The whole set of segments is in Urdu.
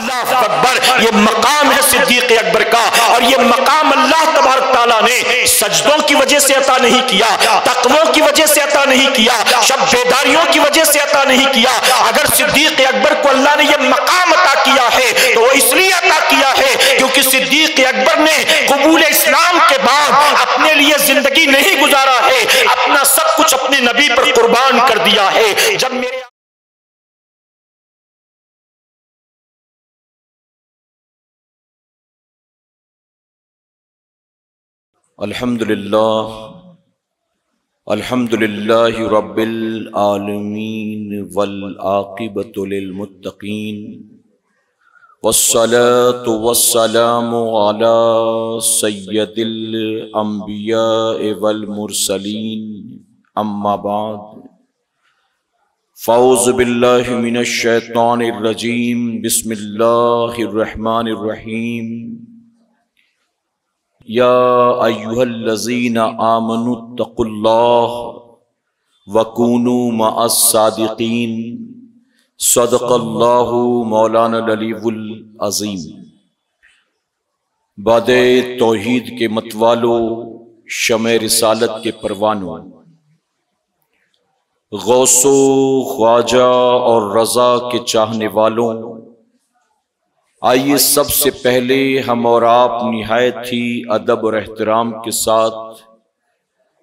اللہ اکبر، یہ مقام ہے صدیق اکبر کا، اور یہ مقام اللہ تبارک تعالیٰ نے سجدوں کی وجہ سے عطا نہیں کیا، تقویٰ کی وجہ سے عطا نہیں کیا، شب بیداریوں کی وجہ سے عطا نہیں کیا۔ اگر صدیق اکبر کو اللہ نے یہ مقام عطا کیا ہے تو وہ اس لیے عطا کیا ہے کیونکہ صدیق اکبر نے قبول اسلام کے بعد اپنے لیے زندگی نہیں گزارا ہے، اپنا سب کچھ اپنے نبی پر قربان کر دیا ہے۔ جب میرے الحمدللہ رب العالمین والعاقبۃ للمتقین والصلاة والسلام علی سید الانبیاء والمرسلین، اما بعد فاعوذ باللہ من الشیطان الرجیم، بسم اللہ الرحمن الرحیم۔ یا ایھا الذین آمنوا اتقوا اللہ وکونوا مع الصادقین، صدق اللہ مولانا العلی العظیم۔ باد توحید کے متوالو، شمع رسالت کے پروانوں، غوث و خواجہ اور رضا کے چاہنے والوں، آئیے سب سے پہلے ہم اور آپ نہایت ہی ادب اور احترام کے ساتھ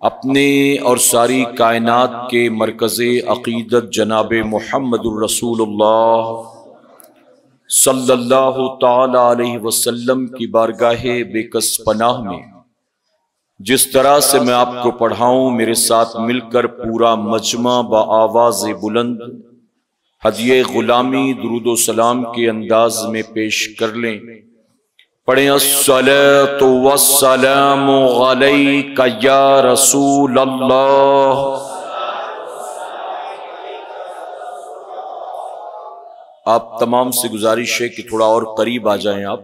اپنے اور ساری کائنات کے مرکز عقیدت جناب محمد الرسول اللہ صلی اللہ تعالی علیہ وسلم کی بارگاہ بے کس پناہ میں جس طرح سے میں آپ کو پڑھاؤں، میرے ساتھ مل کر پورا مجمع بآواز بلند ہدیہ غلامی درود و سلام کے انداز میں پیش کر لیں۔ پڑھیں الصلاۃ والسلام علیک یا رسول اللہ۔ آپ تمام سے گزارش ہے کہ تھوڑا اور قریب آ جائیں آپ،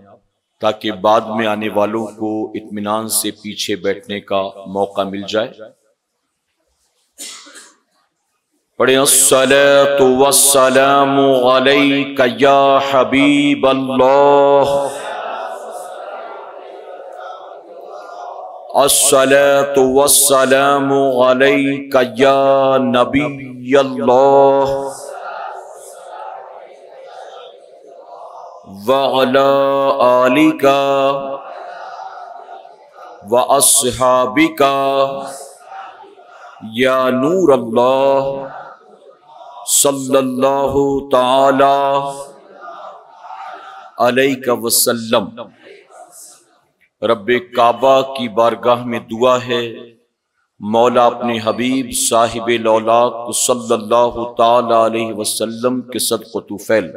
تاکہ بعد میں آنے والوں کو اطمینان سے پیچھے بیٹھنے کا موقع مل جائے۔ پڑھیں الصلاۃ والسلام علیک یا حبیب اللہ، الصلاۃ والسلام علیک یا نبی اللہ، وعلی آلک واصحابک یا نور اللہ، صلی اللہ تعالی علیہ وسلم۔ رب کعبہ کی بارگاہ میں دعا ہے، مولا اپنے حبیب صاحب لولاق صلی اللہ تعالی علیہ وسلم کے صدقہ و طفیل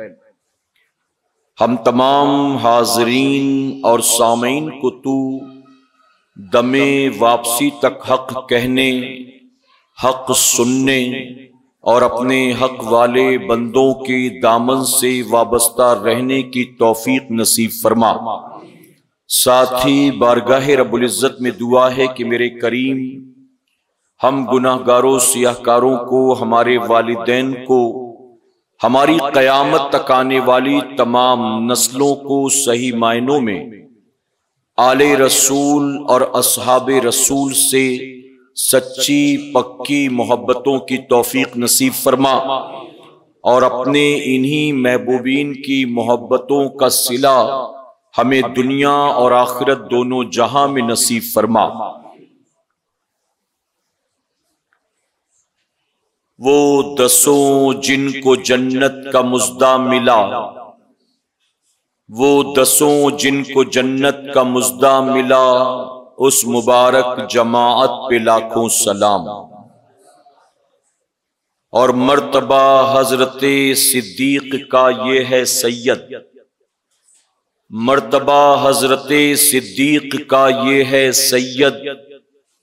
ہم تمام حاضرین اور سامعین کو تو دم واپسی تک حق کہنے، حق سننے اور اپنے حق والے بندوں کے دامن سے وابستہ رہنے کی توفیق نصیب فرما۔ ساتھ ہی بارگاہ رب العزت میں دعا ہے کہ میرے کریم ہم گناہ گاروں سیاہ کاروں کو، ہمارے والدین کو، ہماری قیامت تک آنے والی تمام نسلوں کو صحیح معنوں میں آل رسول اور اصحاب رسول سے سچی پکی محبتوں کی توفیق نصیب فرما، اور اپنے انہی محبوبین کی محبتوں کا صلہ ہمیں دنیا اور آخرت دونوں جہاں میں نصیب فرما۔ وہ دسوں جن کو جنت کا مژدہ ملا، وہ دسوں جن کو جنت کا مژدہ ملا، اس مبارک جماعت پہ لاکھوں سلام۔ اور مرتبہ حضرت صدیق کا یہ ہے سید، مرتبہ حضرت صدیق کا یہ ہے سید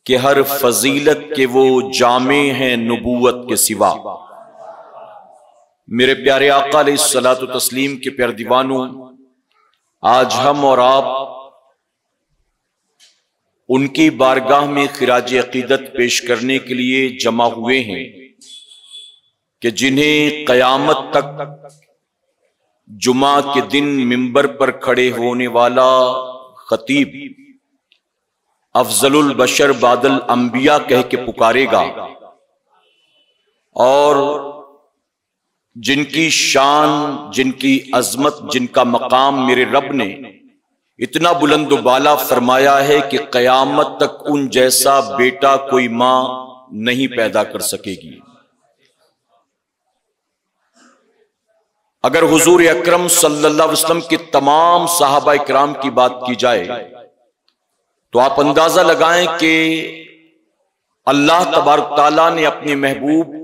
کہ ہر فضیلت کے وہ جامع ہیں نبوت کے سوا۔ میرے پیارے آقا علیہ الصلوۃ والتسلیم کے پیارے دیوانوں، آج ہم اور آپ ان کی بارگاہ میں خراج عقیدت پیش کرنے کے لیے جمع ہوئے ہیں کہ جنہیں قیامت تک جمعہ کے دن منبر پر کھڑے ہونے والا خطیب افضل البشر بعد الانبیاء کہہ کے پکارے گا، اور جن کی شان، جن کی عظمت، جن کا مقام میرے رب نے اتنا بلند و بالا فرمایا ہے کہ قیامت تک ان جیسا بیٹا کوئی ماں نہیں پیدا کر سکے گی۔ اگر حضور اکرم صلی اللہ علیہ وسلم کے تمام صحابہ اکرام کی بات کی جائے تو آپ اندازہ لگائیں کہ اللہ تبارک تعالیٰ نے اپنے محبوب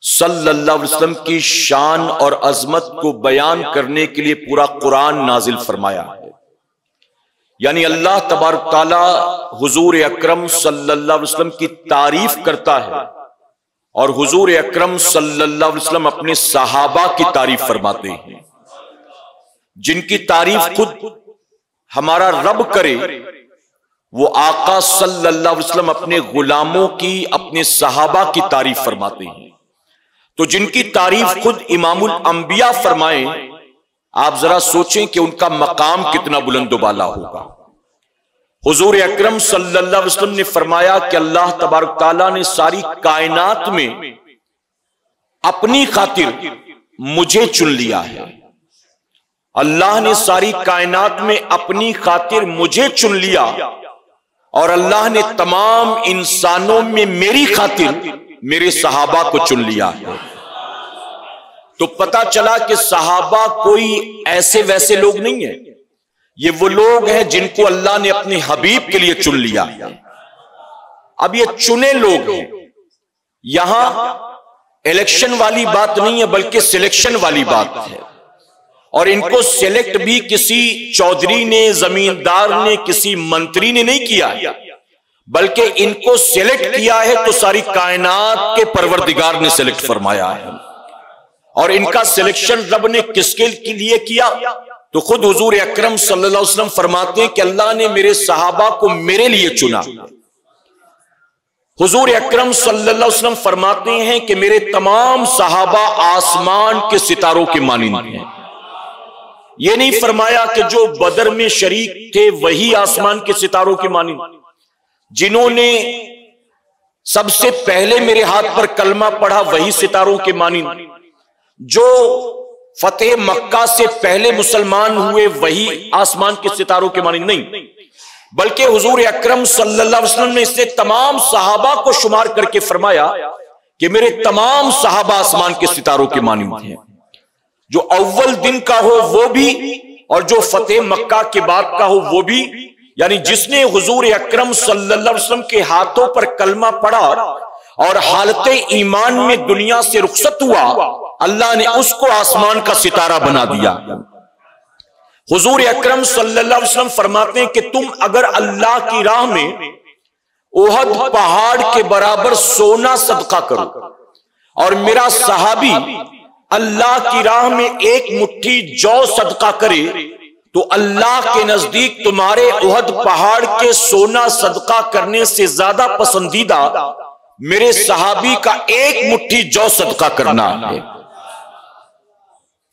صلی اللہ علیہ وسلم کی شان اور عظمت کو بیان کرنے کے لیے پورا قرآن نازل فرمایا ہے۔ یعنی اللہ تبارک تعالیٰ حضور اکرم صلی اللہ علیہ وسلم کی تعریف کرتا ہے، اور حضور اکرم صلی اللہ علیہ وسلم اپنے صحابہ کی تعریف فرماتے ہیں، جن کی تعریف خود ہمارا رب کرے وہ آقا صلی اللہ علیہ وسلم اپنے غلاموں کی، اپنے صحابہ کی تعریف فرماتے ہیں۔ تو جن کی تعریف خود امام الانبیاء فرمائیں، آپ ذرا سوچیں کہ ان کا مقام کتنا بلند و بالا ہوگا۔ حضور اکرم صلی اللہ علیہ وسلم نے فرمایا کہ اللہ تبارک تعالیٰ نے ساری کائنات میں اپنی خاطر مجھے چن لیا ہے۔ اللہ نے ساری کائنات میں اپنی خاطر مجھے چن لیا، اور اللہ نے تمام انسانوں میں میری خاطر میرے صحابہ کو چن لیا ہے۔ تو پتا چلا کہ صحابہ کوئی ایسے ویسے لوگ نہیں ہیں، یہ وہ لوگ ہیں جن کو اللہ نے اپنے حبیب کے لیے چن لیا ہے۔ اب یہ چنے لوگ ہیں، یہاں الیکشن والی بات نہیں ہے بلکہ سلیکشن والی بات ہے، اور ان کو سلیکٹ بھی کسی چودھری نے، زمیندار نے، کسی منتری نے نہیں کیا، بلکہ ان کو سلیکٹ کیا ہے تو ساری کائنات کے پروردگار نے سلیکٹ فرمایا ہے۔ اور ان کا سلیکشن رب نے کس کے لیے کیا؟ تو خود حضور اکرم صلی اللہ علیہ وسلم فرماتے ہیں کہ اللہ نے میرے صحابہ کو میرے لیے چنا۔ حضور اکرم صلی اللہ علیہ وسلم فرماتے ہیں کہ میرے تمام صحابہ آسمان کے ستاروں کے مانند ہیں۔ یہ نہیں فرمایا کہ جو بدر میں شریک تھے وہی آسمان کے ستاروں کے مانند، جنہوں نے سب سے پہلے میرے ہاتھ پر کلمہ پڑھا وہی ستاروں کے مانند، جو فتح مکہ سے پہلے مسلمان ہوئے وہی آسمان کے ستاروں کے مانند نہیں، بلکہ حضور اکرم صلی اللہ علیہ وسلم نے اس سے تمام صحابہ کو شمار کر کے فرمایا کہ میرے تمام صحابہ آسمان کے ستاروں کے مانند ہیں، جو اول دن کا ہو وہ بھی اور جو فتح مکہ کے بعد کا ہو وہ بھی۔ یعنی جس نے حضور اکرم صلی اللہ علیہ وسلم کے ہاتھوں پر کلمہ پڑھا اور حالت ایمان میں دنیا سے رخصت ہوا، اللہ نے اس کو آسمان کا ستارہ بنا دیا۔ حضور اکرم صلی اللہ علیہ وسلم فرماتے ہیں کہ تم اگر اللہ کی راہ میں احد پہاڑ کے برابر سونا صدقہ کرو، اور میرا صحابی اللہ کی راہ میں ایک مٹھی جو صدقہ کرے، تو اللہ کے نزدیک تمہارے احد پہاڑ کے سونا صدقہ کرنے سے زیادہ پسندیدہ میرے صحابی کا ایک مٹھی جو صدقہ کرنا ہے۔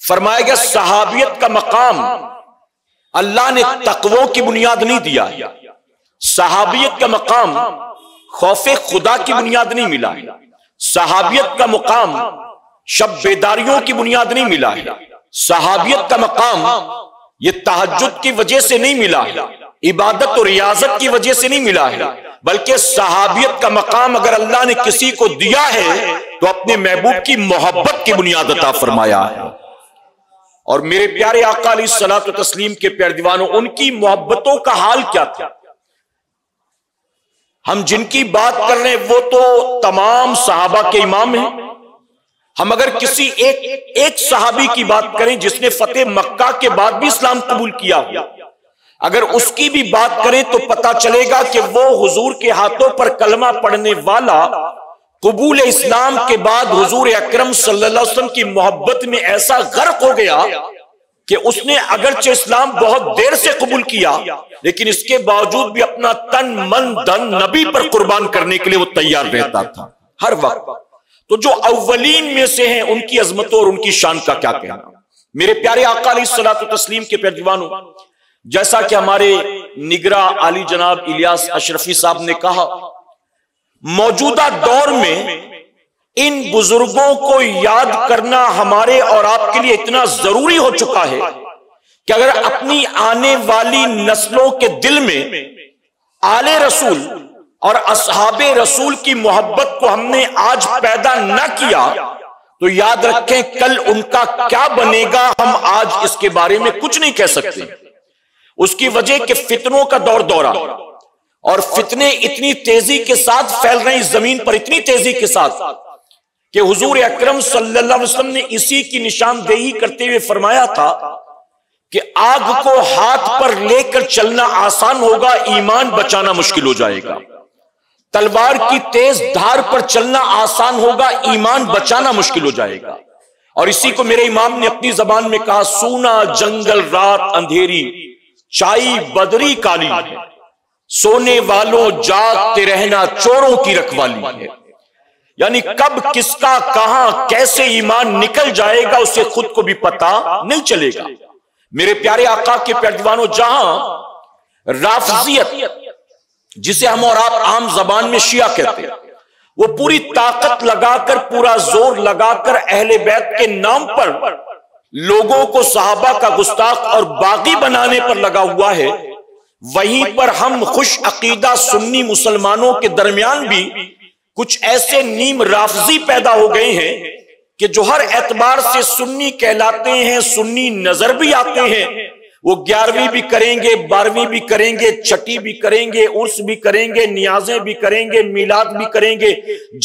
فرمایا گیا صحابیت کا مقام اللہ نے تقوی کی بنیاد نہیں دیا، صحابیت کا مقام خوف خدا کی بنیاد نہیں ملا، صحابیت کا مقام شب بیداریوں کی بنیاد نہیں ملا، صحابیت کا مقام یہ تہجد کی وجہ سے نہیں ملا، عبادت اور ریاضت کی وجہ سے نہیں ملا ہے، بلکہ صحابیت کا مقام اگر اللہ نے کسی کو دیا ہے تو اپنے محبوب کی محبت کی بنیاد عطا فرمایا ہے۔ اور میرے پیارے آقا علیہ الصلوۃ والتسلیم کے پیارے دیوانوں، ان کی محبتوں کا حال کیا تھا؟ ہم جن کی بات کر رہے ہیں وہ تو تمام صحابہ کے امام ہیں۔ ہم اگر کسی ایک صحابی کی بات کریں جس نے فتح مکہ کے بعد بھی اسلام قبول کیا ہو، اگر اس کی بھی بات کریں تو پتا چلے گا کہ وہ حضور کے ہاتھوں پر کلمہ پڑھنے والا قبول اسلام کے بعد حضور اکرم صلی اللہ علیہ وسلم کی محبت میں ایسا غرق ہو گیا کہ اس نے اگرچہ اسلام بہت دیر سے قبول کیا لیکن اس کے باوجود بھی اپنا تن من دن نبی پر قربان کرنے کے لیے وہ تیار رہتا تھا ہر وقت۔ تو جو اولین میں سے ہیں ان کی عظمتوں اور ان کی شان کا کیا کہنا۔ میرے پیارے آقا علیہ الصلوۃ والتسلیم کے پیروانوں، جیسا کہ ہمارے نگراں عالی جناب الیاس اشرفی صاحب نے کہا، موجودہ دور میں ان بزرگوں کو یاد کرنا ہمارے اور آپ کے لیے اتنا ضروری ہو چکا ہے کہ اگر اپنی آنے والی نسلوں کے دل میں آل رسول اور اصحاب رسول کی محبت کو ہم نے آج پیدا نہ کیا تو یاد رکھیں کل ان کا کیا بنے گا، ہم آج اس کے بارے میں کچھ نہیں کہہ سکتے۔ اس کی وجہ کہ فتنوں کا دور دورہ اور فتنے اتنی تیزی کے ساتھ پھیل رہے ہیں اس زمین پر، اتنی تیزی کے ساتھ کہ حضور اکرم صلی اللہ علیہ وسلم نے اسی کی نشاندہی کرتے ہوئے فرمایا تھا کہ آگ کو ہاتھ پر لے کر چلنا آسان ہوگا، ایمان بچانا مشکل ہو جائے گا۔ تلوار کی تیز دھار پر چلنا آسان ہوگا، ایمان بچانا مشکل ہو جائے گا۔ اور اسی کو میرے امام نے اپنی زبان میں کہا، سونا جنگل رات اندھیری، چائی بدری کالی ہے، سونے والوں جاگتے رہنا چوروں کی رکھوالی ہے۔ یعنی کب کس کا کہاں کیسے ایمان نکل جائے گا اسے خود کو بھی پتا نہیں چلے گا۔ میرے پیارے آقا کے پیروانوں، جہاں رافضیت جسے ہم اور آپ عام زبان میں شیعہ کہتے ہیں، وہ پوری طاقت لگا کر، پورا زور لگا کر اہل بیت کے نام پر لوگوں کو صحابہ کا گستاخ اور باغی بنانے پر لگا ہوا ہے، وہیں پر ہم خوش عقیدہ سنی مسلمانوں کے درمیان بھی کچھ ایسے نیم رافضی پیدا ہو گئے ہیں کہ جو ہر اعتبار سے سنی کہلاتے ہیں، سنی نظر بھی آتے ہیں۔ وہ 11ویں بھی کریں گے، 12ویں بھی کریں گے، چھٹی بھی کریں گے، عرس بھی کریں گے، نیازیں بھی کریں گے، میلاد بھی کریں گے،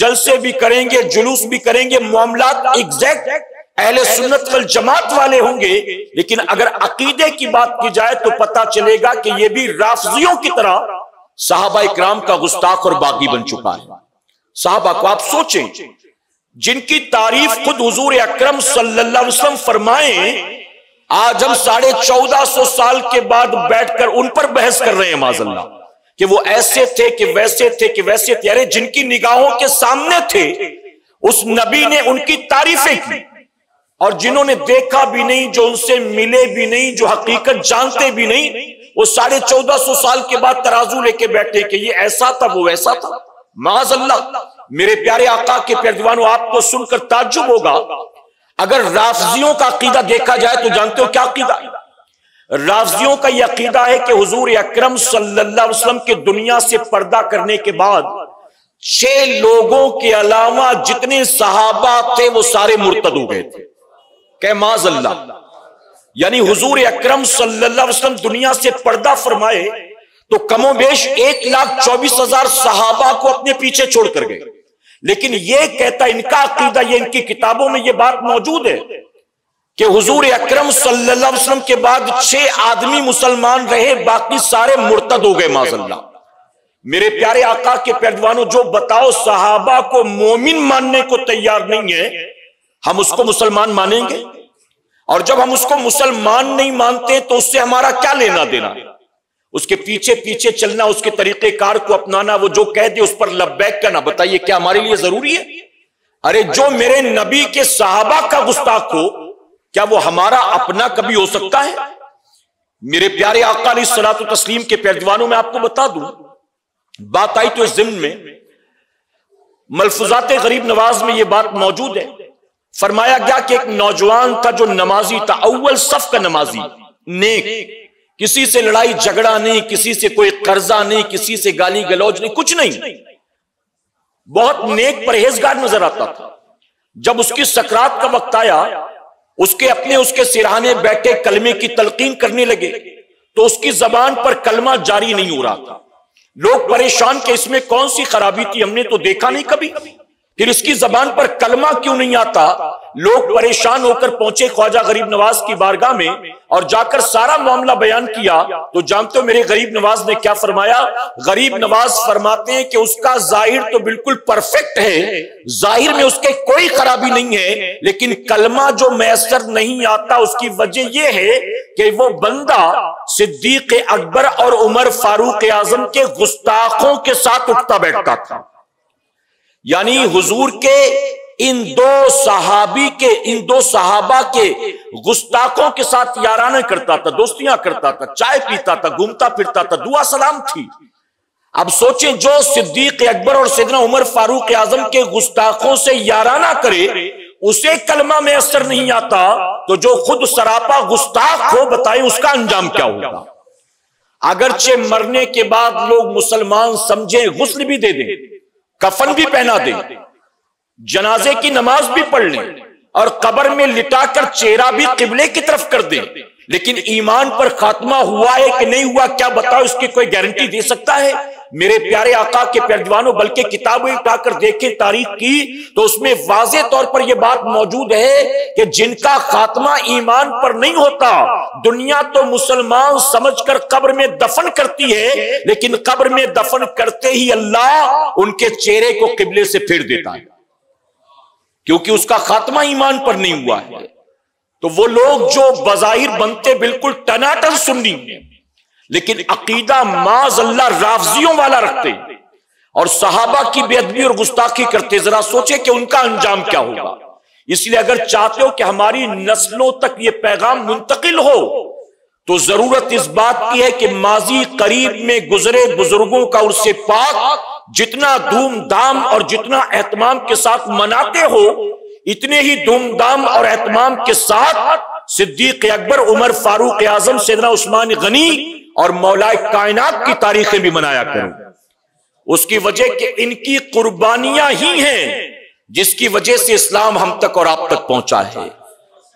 جلسے بھی کریں گے، جلوس بھی کریں گے، معاملات ایگزیکٹ اہل سنت والجماعت والے ہوں گے، لیکن اگر عقیدے کی بات کی جائے تو پتہ چلے گا کہ یہ بھی رافضیوں کی طرح صحابہ اکرام کا گستاخ اور باغی بن چکا ہے۔ صحابہ کو آپ سوچیں، جن کی تعریف خود حضور اکرم صلی اللہ علیہ وسلم فرمائیں، آج ہم 1450 سال کے بعد بیٹھ کر ان پر بحث کر رہے ہیں معاذ اللہ کہ وہ ایسے تھے کہ ویسے تھے کہ ویسے تھے۔ ارے جن کی نگاہوں کے سامنے تھے اس نبی نے ان کی تعریفیں کی، اور جنہوں نے دیکھا بھی نہیں، جو ان سے ملے بھی نہیں، جو حقیقت جانتے بھی نہیں، وہ 1450 سال کے بعد ترازو لے کے بیٹھے کہ یہ ایسا تھا وہ ایسا تھا۔ معاذ اللہ۔ میرے پیارے آقا کے پیروانوں، آپ کو سن کر تعجب ہوگا، اگر رافضیوں کا عقیدہ دیکھا جائے تو جانتے ہو کیا عقیدہ ہے؟ رافضیوں کا یہ عقیدہ ہے کہ حضور اکرم صلی اللہ علیہ وسلم کے دنیا سے پردہ کرنے کے بعد 6 لوگوں کے علاوہ جتنے صحابہ تھے وہ سارے مرتد ہو گئے تھے۔ کہ معاذ اللہ، یعنی حضور اکرم صلی اللہ علیہ وسلم دنیا سے پردہ فرمائے تو کم و بیش 1,24,000 صحابہ کو اپنے پیچھے چھوڑ کر گئے، لیکن یہ کہتا ان کا عقیدہ، یہ ان کی کتابوں میں یہ بات موجود ہے کہ حضور اکرم صلی اللہ علیہ وسلم کے بعد 6 آدمی مسلمان رہے، باقی سارے مرتد ہو گئے معاذ اللہ۔ میرے پیارے آقا کے پیروانوں، جو بتاؤ صحابہ کو مومن ماننے کو تیار نہیں ہے، ہم اس کو مسلمان مانیں گے؟ اور جب ہم اس کو مسلمان نہیں مانتے تو اس سے ہمارا کیا لینا دینا؟ اس کے پیچھے پیچھے چلنا، اس کے طریقہ کار کو اپنانا، وہ جو کہہ دے اس پر لبیک کہنا، بتائیے کیا ہمارے لیے ضروری ہے؟ ارے جو میرے نبی کے صحابہ کا گستاخ ہو، کیا وہ ہمارا اپنا کبھی ہو سکتا ہے؟ میرے پیارے آقا علیہ الصلوۃ والتسلیم کے پیروانوں، میں آپ کو بتا دوں، بات آئی تو اس ضمن میں ملفوظات غریب نواز میں یہ بات موجود ہے۔ فرمایا گیا کہ ایک نوجوان تھا جو نمازی تھا، اول صف کا نمازی، نیک، کسی سے لڑائی جھگڑا نہیں، کسی سے کوئی قرضہ نہیں، کسی سے گالی گلوج نہیں، کچھ نہیں، بہت نیک پرہیزگار نظر آتا تھا۔ جب اس کی سکرات کا وقت آیا، اس کے سرہانے بیٹھے کلمے کی تلقین کرنے لگے تو اس کی زبان پر کلمہ جاری نہیں ہو رہا تھا۔ لوگ پریشان کہ اس میں کون سی خرابی تھی، ہم نے تو دیکھا نہیں کبھی، پھر اس کی زبان پر کلمہ کیوں نہیں آتا؟ لوگ پریشان ہو کر پہنچے خواجہ غریب نواز کی بارگاہ میں اور جا کر سارا معاملہ بیان کیا تو جانتے ہو میرے غریب نواز نے کیا فرمایا؟ غریب نواز فرماتے ہیں کہ اس کا ظاہر تو بالکل پرفیکٹ ہے، ظاہر میں اس کے کوئی خرابی نہیں ہے، لیکن کلمہ جو میسر نہیں آتا اس کی وجہ یہ ہے کہ وہ بندہ صدیق اکبر اور عمر فاروق اعظم کے گستاخوں کے ساتھ اٹھتا بیٹھتا تھا۔ یعنی حضور کے ان دو صحابہ کے گستاخوں کے ساتھ یارانہ کرتا تھا، دوستیاں کرتا تھا، چائے پیتا تھا، گھومتا پھرتا تھا، دعا سلام تھی۔ اب سوچیں جو صدیق اکبر اور سیدنا عمر فاروق اعظم کے گستاخوں سے یارانہ کرے اسے کلمہ میں اثر نہیں آتا، تو جو خود سراپا گستاخ ہو بتائیں اس کا انجام کیا ہوگا؟ اگرچہ مرنے کے بعد لوگ مسلمان سمجھیں، غسل بھی دے دیں، کفن بھی پہنا دیں، جنازے کی نماز بھی پڑھ لیں اور قبر میں لٹا کر چہرہ بھی قبلے کی طرف کر دیں، لیکن ایمان پر خاتمہ ہوا ہے کہ نہیں ہوا کیا بتاؤ؟ اس کی کوئی گارنٹی دے سکتا ہے؟ میرے پیارے آقا کے پیارے دیوانوں، بلکہ کتابیں اٹھا کر دیکھیں تاریخ کی تو اس میں واضح طور پر یہ بات موجود ہے کہ جن کا خاتمہ ایمان پر نہیں ہوتا، دنیا تو مسلمان سمجھ کر قبر میں دفن کرتی ہے، لیکن قبر میں دفن کرتے ہی اللہ ان کے چہرے کو قبلے سے پھیر دیتا ہے، کیونکہ اس کا خاتمہ ایمان پر نہیں ہوا ہے۔ تو وہ لوگ جو بظاہر بنتے بالکل ٹناٹن سنی ہیں، لیکن عقیدہ معاذ اللہ رافضیوں والا رکھتے اور صحابہ کی بے ادبی اور گستاخی کرتے، ذرا سوچے کہ ان کا انجام کیا ہوگا۔ اس لیے اگر چاہتے ہو کہ ہماری نسلوں تک یہ پیغام منتقل ہو تو ضرورت اس بات کی ہے کہ ماضی قریب میں گزرے بزرگوں کا عرص پاک جتنا دھوم دھام اور جتنا اہتمام کے ساتھ مناتے ہو، اتنے ہی دھوم دھام اور اہتمام کے ساتھ صدیق اکبر، عمر فاروق اعظم، سیدنا عثمان غنی اور مولا کائنات کی تاریخیں بھی منایا کروں۔ اس کی وجہ کہ ان کی قربانیاں ہی ہیں جس کی وجہ سے اسلام ہم تک اور آپ تک پہنچا ہے۔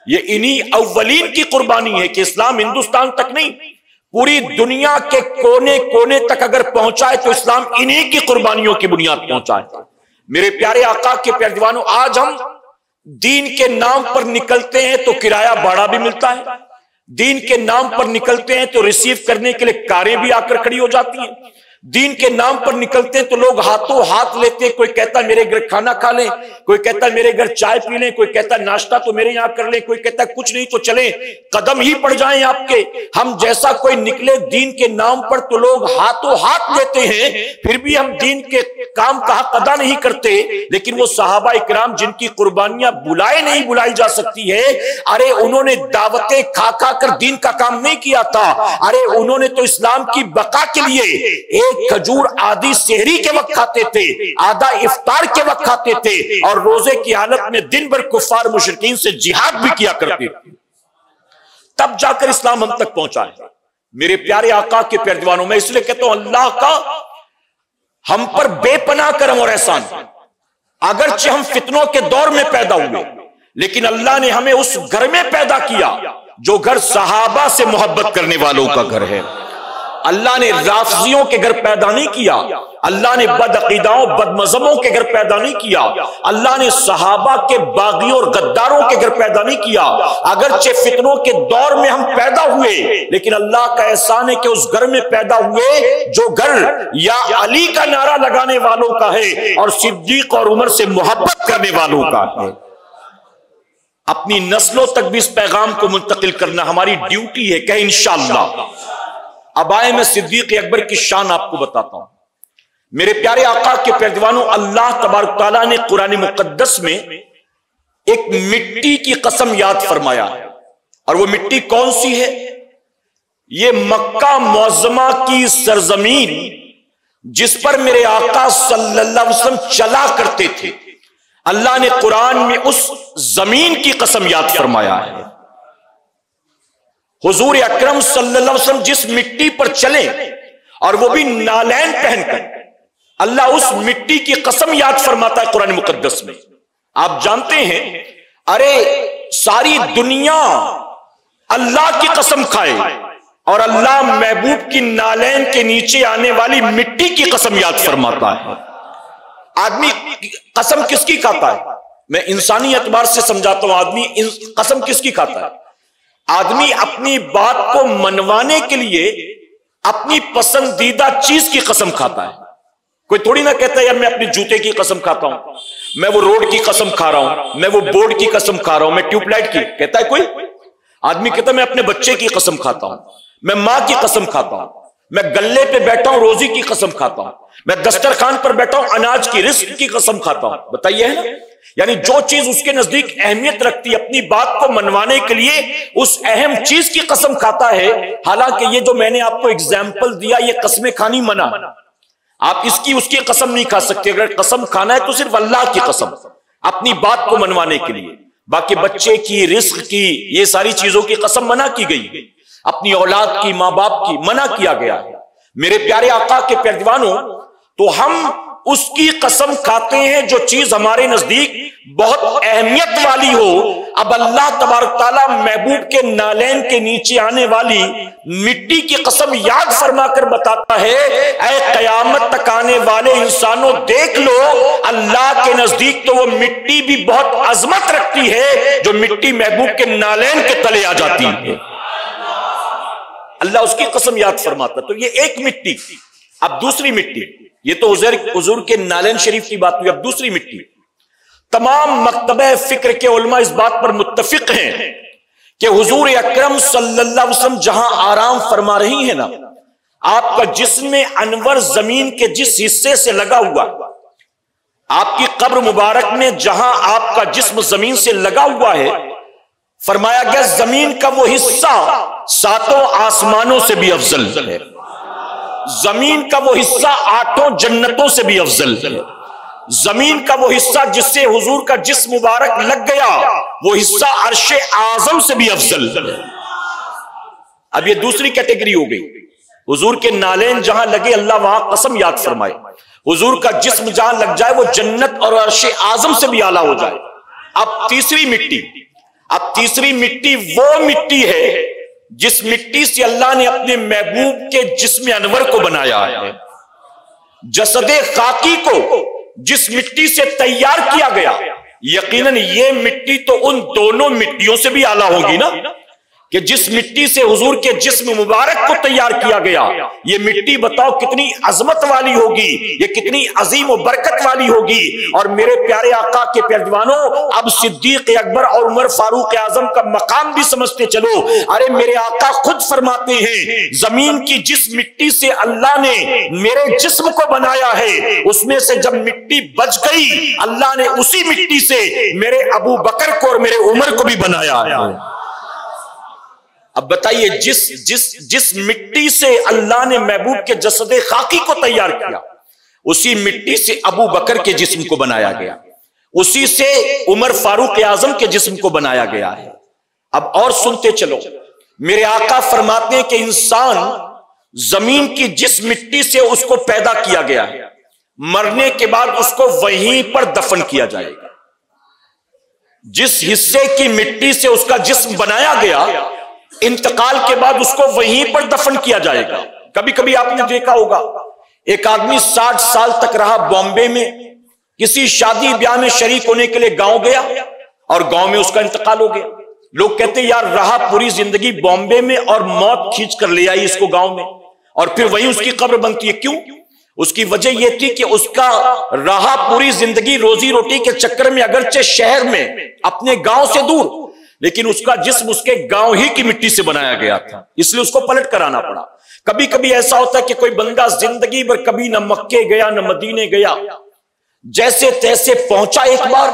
یہ انہی اولین کی قربانی ہے کہ اسلام ہندوستان تک نہیں، پوری دنیا کے کونے کونے تک اگر پہنچا ہے تو اسلام انہی کی قربانیوں کی بنیاد پہنچا ہے۔ میرے پیارے آقا کے پیارے دیوانوں، آج ہم دین کے نام پر نکلتے ہیں تو کرایہ بھاڑا بھی ملتا ہے، دین کے نام پر نکلتے ہیں تو ریسیو کرنے کے لیے کاریں بھی آ کر کھڑی ہو جاتی ہیں، دین کے نام پر نکلتے ہیں تو لوگ ہاتھوں ہاتھ لیتے ہیں، کوئی کہتا ہے میرے گھر کھانا کھا لیں، کوئی کہتا ہے میرے گھر چائے پی لیں، کوئی کہتا ہے ناشتہ تو میرے یہاں کر لیں، کوئی کہتا ہے کچھ نہیں تو چلیں قدم ہی پڑ جائیں آپ کے۔ ہم جیسا کوئی نکلے دین کے نام پر تو لوگ ہاتھوں ہاتھ لیتے ہیں، پھر بھی ہم دین کے کام کا حق ادا نہیں کرتے۔ لیکن وہ صحابہ اکرام جن کی قربانیاں بلائے نہیں بلائی جا سکتی ہے، ارے انہوں نے دعوتیں کھا کھا کر دین کا کام نہیں کیا تھا، ارے انہوں نے تو اسلام کی بقا کے لیے ایک کھجور آدھی سحری کے وقت کھاتے تھے، آدھا افطار کے وقت کھاتے تھے، اور روزے کی حالت میں دن بھر کفار مشرکین سے جہاد بھی کیا کرتے تھے، تب جا کر اسلام ہم تک پہنچا ہے۔ میرے پیارے آقا کے پیارے دیوانوں، میں اس لیے کہتا ہوں اللہ کا ہم پر بے پناہ کرم اور احسان۔ اگرچہ ہم فتنوں کے دور میں پیدا ہوئے، لیکن اللہ نے ہمیں اس گھر میں پیدا کیا جو گھر صحابہ سے محبت کرنے والوں کا گھر ہے۔ اللہ نے رافضیوں کے گھر پیدا نہیں کیا، اللہ نے بد عقیداؤں بد مذہبوں کے گھر پیدا نہیں کیا، اللہ نے صحابہ کے باغیوں اور غداروں کے گھر پیدا نہیں کیا۔ اگرچہ فتنوں کے دور میں ہم پیدا ہوئے، لیکن اللہ کا احسان ہے کہ اس گھر میں پیدا ہوئے جو گھر یا علی کا نعرہ لگانے والوں کا ہے اور صدیق اور عمر سے محبت کرنے والوں کا ہے۔ اپنی نسلوں تک بھی اس پیغام کو منتقل کرنا ہماری ڈیوٹی ہے کہ انشاءاللہ۔ اب آئے میں صدیق اکبر کی شان آپ کو بتاتا ہوں۔ میرے پیارے آقا کے پیارے دیوانوں، اللہ تبارک تعالیٰ نے قرآن مقدس میں ایک مٹی کی قسم یاد فرمایا ہے، اور وہ مٹی کون سی ہے؟ یہ مکہ معظمہ کی سرزمین جس پر میرے آقا صلی اللہ علیہ وسلم چلا کرتے تھے، اللہ نے قرآن میں اس زمین کی قسم یاد فرمایا ہے۔ حضور اکرم صلی اللہ علیہ وسلم جس مٹی پر چلے اور وہ بھی نالین پہن کر، اللہ اس مٹی کی قسم یاد فرماتا ہے قرآن مقدس میں۔ آپ جانتے ہیں ارے ساری دنیا اللہ کی قسم کھائے اور اللہ محبوب کی نالین کے نیچے آنے والی مٹی کی قسم یاد فرماتا ہے۔ آدمی قسم کس کی کھاتا ہے؟ میں انسانی اعتبار سے سمجھاتا ہوں، آدمی قسم کس کی کھاتا ہے؟ آدمی اپنی بات کو منوانے کے لیے اپنی پسندیدہ چیز کی قسم کھاتا ہے۔ کوئی تھوڑی نہ کہتا ہے یار میں اپنے جوتے کی قسم کھاتا ہوں، میں وہ روڈ کی قسم کھا رہا ہوں، میں وہ بورڈ کی قسم کھا رہا ہوں، میں ٹیوب لائٹ کی، کہتا ہے کوئی؟ آدمی کہتا ہے میں اپنے بچے کی قسم کھاتا ہوں، میں ماں کی قسم کھاتا ہوں، میں گلے پہ بیٹھا ہوں روزی کی قسم کھاتا ہوں، میں دسترخوان پر بیٹھا ہوں اناج کی رزق کی قسم کھاتا ہوں. بتائیے ہے نا، یعنی جو چیز اس کے نزدیک اہمیت رکھتی ہے اپنی بات کو منوانے کے لیے اس اہم چیز کی قسم کھاتا ہے. حالانکہ یہ جو میں نے آپ کو اگزامپل دیا یہ قسمیں کھانی منع، آپ اس کی قسم نہیں کھا سکتے. اگر قسم کھانا ہے تو صرف اللہ کی قسم اپنی بات کو منوانے کے لیے. باقی بچے کی، رزق کی، یہ ساری چیزوں کی قسم منع کی گئی، اپنی اولاد کی، ماں باپ کی منع کیا گیا ہے. میرے پیارے آقا کے پیارے دیوانوں، تو ہم اس کی قسم کھاتے ہیں جو چیز ہمارے نزدیک بہت اہمیت والی ہو. اب اللہ تبارک تعالیٰ محبوب کے نالین کے نیچے آنے والی مٹی کی قسم یاد فرما کر بتاتا ہے، اے قیامت تک آنے والے انسانوں دیکھ لو، اللہ کے نزدیک تو وہ مٹی بھی بہت عظمت رکھتی ہے جو مٹی محبوب کے نالین کے تلے آ جاتی ہے. اللہ اس کی قسم یاد فرماتا. تو یہ ایک مٹی. اب دوسری مٹی، یہ تو حضور کے نالین شریف کی بات ہوئی. اب دوسری مٹی، تمام مکتبہ فکر کے علماء اس بات پر متفق ہیں کہ حضور اکرم صلی اللہ علیہ وسلم جہاں آرام فرما رہی ہیں نا، آپ کا جسم انور زمین کے جس حصے سے لگا ہوا، آپ کی قبر مبارک میں جہاں آپ کا جسم زمین سے لگا ہوا ہے، فرمایا گیا زمین کا وہ حصہ ساتوں آسمانوں سے بھی افضل ہے، زمین کا وہ حصہ 8 جنتوں سے بھی افضل ہے، زمین کا وہ حصہ جس سے حضور کا جسم مبارک لگ گیا وہ حصہ عرش اعظم سے بھی افضل ہے. اب یہ دوسری کیٹیگری ہو گئی. حضور کے نالین جہاں لگے اللہ وہاں قسم یاد فرمائے، حضور کا جسم جہاں لگ جائے وہ جنت اور عرش اعظم سے بھی اعلیٰ ہو جائے. اب تیسری مٹی وہ مٹی ہے جس مٹی سے اللہ نے اپنے محبوب کے جسم انور کو بنایا ہے. جسد خاکی کو جس مٹی سے تیار کیا گیا، یقیناً یہ مٹی تو ان دونوں مٹیوں سے بھی اعلیٰ ہوگی نا، کہ جس مٹی سے حضور کے جسم مبارک کو تیار کیا گیا، یہ مٹی بتاؤ کتنی عظمت والی ہوگی، یہ کتنی عظیم و برکت والی ہوگی. اور میرے پیارے آقا کے پیارے دیوانوں، اب صدیق اکبر اور عمر فاروق اعظم کا مقام بھی سمجھتے چلو. ارے میرے آقا خود فرماتے ہیں زمین کی جس مٹی سے اللہ نے میرے جسم کو بنایا ہے، اس میں سے جب مٹی بچ گئی اللہ نے اسی مٹی سے میرے ابو بکر کو اور میرے عمر کو بھی بنایا ہے. اب بتائیے جس مٹی سے اللہ نے محبوب کے جسد خاکی کو تیار کیا، اسی مٹی سے ابو بکر کے جسم کو بنایا گیا، اسی سے عمر فاروق اعظم کے جسم کو بنایا گیا ہے. اب اور سنتے چلو، میرے آقا فرماتے ہیں کہ انسان زمین کی جس مٹی سے اس کو پیدا کیا گیا ہے، مرنے کے بعد اس کو وہیں پر دفن کیا جائے گا. جس حصے کی مٹی سے اس کا جسم بنایا گیا، انتقال کے بعد اس کو وہیں پر دفن کیا جائے گا. کبھی کبھی آپ نے دیکھا ہوگا ایک آدمی 60 سال تک رہا بامبے میں، کسی شادی بیاہ میں شریک ہونے کے لیے گاؤں گیا اور گاؤں میں اس کا انتقال ہو گیا. لوگ کہتے ہیں یار رہا پوری زندگی بامبے میں اور موت کھینچ کر لے آئی اس کو گاؤں میں، اور پھر وہیں اس کی قبر بنتی ہے. کیوں؟ اس کی وجہ یہ تھی کہ اس کا رہا پوری زندگی روزی روٹی کے چکر میں اگرچہ شہر میں اپنے گاؤں سے دور، لیکن اس کا جسم اس کے گاؤں ہی کی مٹی سے بنایا گیا تھا، اس لیے اس کو پلٹ کر آنا پڑا. کبھی کبھی ایسا ہوتا ہے کہ کوئی بندہ زندگی بھر کبھی نہ مکے گیا نہ مدینے گیا، جیسے تیسے پہنچا ایک بار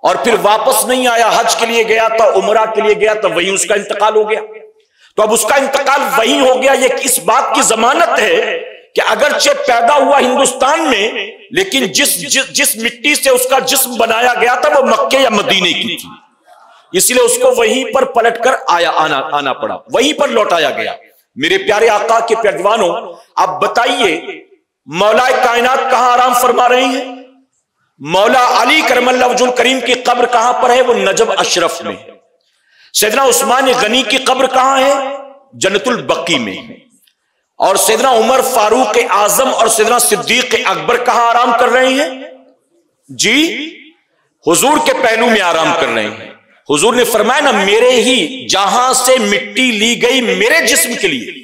اور پھر واپس نہیں آیا. حج کے لیے گیا تھا، عمرہ کے لیے گیا تھا، وہیں اس کا انتقال ہو گیا. تو اب اس کا انتقال وہیں ہو گیا. یہ اس بات کی ضمانت ہے کہ اگرچہ پیدا ہوا ہندوستان میں، لیکن جس مٹی سے اس کا جسم بنایا گیا تھا وہ مکے یا مدینے کی تھی، اس لیے اس کو وہیں پر پلٹ کر آنا پڑا، وہیں پر لوٹایا گیا. میرے پیارے آقا کے پیارے دیوانوں، اب بتائیے مولا کائنات کہاں آرام فرما رہے ہیں؟ مولا علی کرم اللہ وجہ الکریم کی قبر کہاں پر ہے؟ وہ نجف اشرف میں. سیدنا عثمان غنی کی قبر کہاں ہے؟ جنت البقیع میں. اور سیدنا عمر فاروق اعظم اور سیدنا صدیق اکبر کہاں آرام کر رہے ہیں؟ جی حضور کے پہلو میں آرام کر رہے ہیں. حضور نے فرمایا نا، میرے ہی جہاں سے مٹی لی گئی میرے جسم کے لیے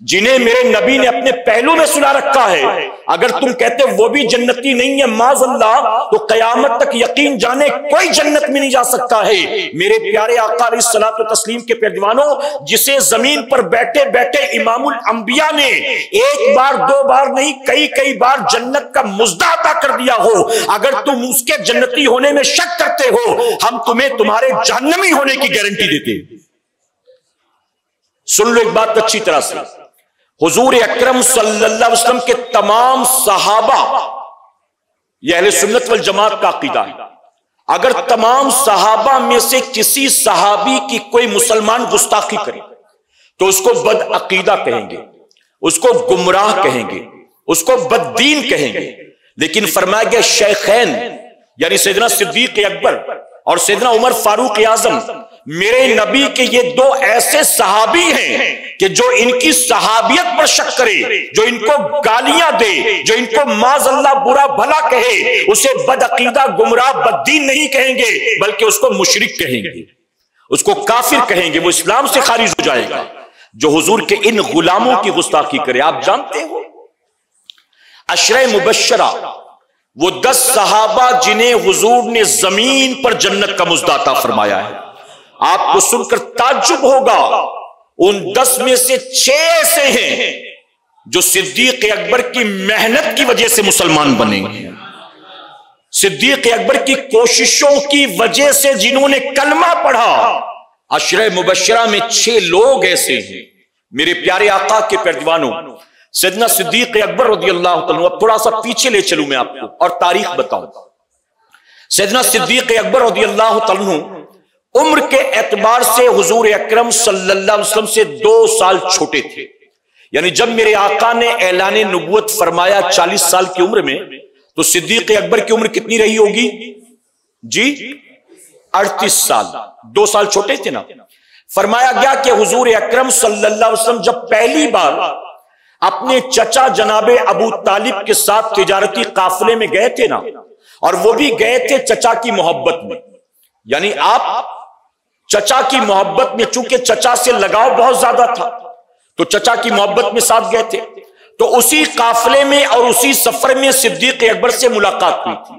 جنہیں میرے نبی نے اپنے پہلو میں سلا رکھا ہے، اگر تم کہتے وہ بھی جنتی نہیں ہے معاذ اللہ، تو قیامت تک یقین جانے کوئی جنت میں نہیں جا سکتا ہے۔ میرے پیارے آقا علیہ الصلوۃ والتسلیم کے پیروانوں، جسے زمین پر بیٹھے بیٹھے امام الانبیاء نے ایک بار دو بار نہیں کئی بار جنت کا مژدہ عطا کر دیا ہو، اگر تم اس کے جنتی ہونے میں شک کرتے ہو، ہم تمہیں تمہارے جہنمی ہونے کی گارنٹی دیتے ہیں۔ سن لو ایک بات اچھی طرح سے، حضور اکرم صلی اللہ علیہ وسلم کے تمام صحابہ، یہ اہل سنت والجماعت کا عقیدہ ہے، اگر تمام صحابہ میں سے کسی صحابی کی کوئی مسلمان گستاخی کرے تو اس کو بد عقیدہ کہیں گے، اس کو گمراہ کہیں گے، اس کو بد دین کہیں گے۔ لیکن فرمایا گیا شیخین یعنی سیدنا صدیق اکبر اور سیدنا عمر فاروق اعظم میرے نبی کے یہ دو ایسے صحابی ہیں کہ جو ان کی صحابیت پر شک کرے، جو ان کو گالیاں دے، جو ان کو معاذ اللہ برا بھلا کہے، اسے بد عقیدہ گمراہ بد دین نہیں کہیں گے، بلکہ اس کو مشرک کہیں گے، اس کو کافر کہیں گے، وہ اسلام سے خارج ہو جائے گا جو حضور کے ان غلاموں کی گستاخی کرے۔ آپ جانتے ہو عشرہ مبشرہ وہ 10 صحابہ جنہیں حضور نے زمین پر جنت کا مژدہ عطا فرمایا ہے، آپ کو سن کر تعجب ہوگا، ان 10 میں سے 6 ایسے ہیں جو صدیق اکبر کی محنت کی وجہ سے مسلمان بنے ہیں، صدیق اکبر کی کوششوں کی وجہ سے جنہوں نے کلمہ پڑھا۔ عشرہ مبشرہ میں 6 لوگ ایسے ہیں میرے پیارے آقا کے پیروانوں۔ سیدنا صدیق اکبر رضی اللہ تعالیٰ، اب تھوڑا سا پیچھے لے چلوں میں آپ کو اور تاریخ بتاؤں۔ سیدنا صدیق اکبر رضی اللہ تعالیٰ عمر کے اعتبار سے حضور اکرم صلی اللہ علیہ وسلم سے 2 سال چھوٹے تھے، یعنی جب میرے آقا نے اعلان نبوت فرمایا 40 سال کی عمر میں، تو صدیق اکبر کی عمر کتنی رہی ہوگی جی؟ 38 سال، 2 سال چھوٹے تھے نا۔ فرمایا گیا کہ حضور اکرم صلی اللہ علیہ وسلم جب پہلی بار اپنے چچا جناب ابو طالب کے ساتھ تجارتی قافلے میں گئے تھے نا، اور وہ بھی گئے تھے چچا کی محبت میں، یعنی آپ چچا کی محبت میں، چونکہ چچا سے لگاؤ بہت زیادہ تھا تو چچا کی محبت میں ساتھ گئے تھے، تو اسی قافلے میں اور اسی سفر میں صدیق اکبر سے ملاقات ہوئی تھی،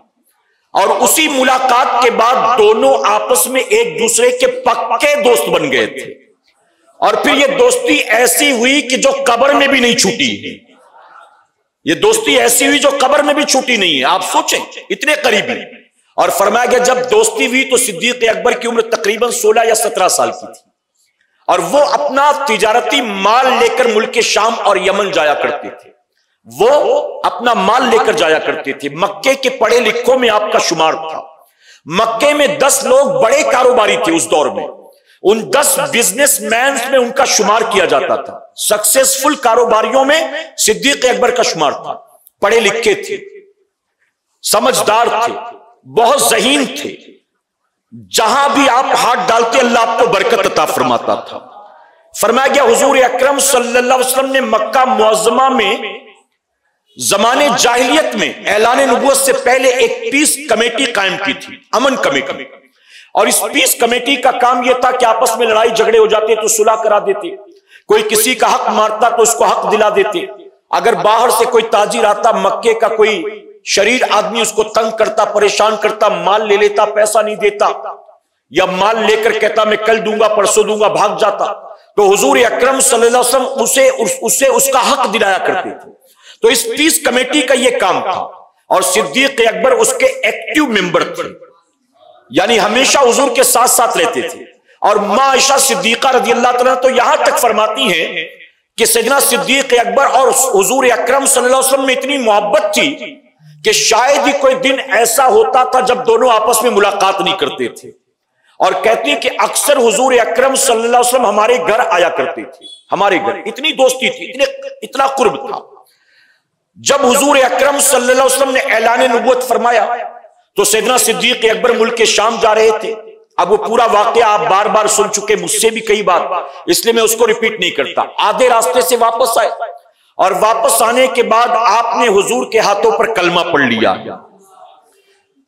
اور اسی ملاقات کے بعد دونوں آپس میں ایک دوسرے کے پکے دوست بن گئے تھے، اور پھر یہ دوستی ایسی ہوئی کہ جو قبر میں بھی نہیں چھوٹی ہے، یہ دوستی ایسی ہوئی جو قبر میں بھی چھوٹی نہیں ہے، آپ سوچیں اتنے قریبی۔ اور فرمایا گیا جب دوستی ہوئی تو صدیق اکبر کی عمر تقریباً 16 یا 17 سال کی تھی، اور وہ اپنا تجارتی مال لے کر ملک شام اور یمن جایا کرتے تھے، وہ اپنا مال لے کر جایا کرتے تھے۔ مکے کے پڑھے لکھوں میں آپ کا شمار تھا، مکے میں 10 لوگ بڑے کاروباری تھے اس دور میں، ان 10 بزنس مینز میں ان کا شمار کیا جاتا تھا، سکسیسفل کاروباریوں میں صدیق اکبر کا شمار تھا، پڑھے لکھے تھے، سمجھدار تھے، بہت ذہین تھے، جہاں بھی آپ ہاتھ ڈالتے اللہ آپ کو برکت عطا فرماتا تھا۔ فرمایا گیا حضور اکرم صلی اللہ علیہ وسلم نے مکہ معظمہ میں زمانے جاہلیت میں اعلان نبوت سے پہلے ایک پیس کمیٹی قائم کی تھی، امن کمیٹی، اور اس پیس کمیٹی کا کام یہ تھا کہ آپس میں لڑائی جھگڑے ہو جاتے تو صلح کرا دیتے، کوئی کسی کا حق مارتا تو اس کو حق دلا دیتے، اگر باہر سے کوئی تاجر آتا، مکے کا کوئی شریر آدمی اس کو تنگ کرتا، پریشان کرتا، مال لے لیتا، پیسہ نہیں دیتا، یا مال لے کر کہتا میں کل دوں گا پرسوں دوں گا، بھاگ جاتا، تو حضور اکرم صلی اللہ علیہ وسلم اسے اس کا حق دلایا کرتے تھے۔ تو اس پیس کمیٹی کا یہ کام تھا، اور صدیق اکبر اس کے ایکٹیو ممبر تھے، یعنی ہمیشہ حضور کے ساتھ ساتھ رہتے تھے۔ اور ماں عائشہ صدیقہ رضی اللہ تعالیٰ تو یہاں تک فرماتی ہیں کہ سیدنا صدیق اکبر اور حضور اکرم صلی اللہ علیہ وسلم میں اتنی محبت تھی کہ شاید ہی کوئی دن ایسا ہوتا تھا جب دونوں آپس میں ملاقات نہیں کرتے تھے، اور کہتی ہیں کہ اکثر حضور اکرم صلی اللہ علیہ وسلم ہمارے گھر آیا کرتے تھے، ہمارے گھر، اتنی دوستی تھی، اتنا قرب تھا۔ جب حضور اکرم صلی اللہ علیہ وسلم نے اعلان نبوت فرمایا تو سیدنا صدیق اکبر ملک شام جا رہے تھے۔ اب وہ پورا واقعہ آپ بار بار سن چکے، مجھ سے بھی کئی بار، اس لیے میں اس کو ریپیٹ نہیں کرتا۔ آدھے راستے سے واپس آئے، اور واپس آنے کے بعد آپ نے حضور کے ہاتھوں پر کلمہ پڑھ لیا۔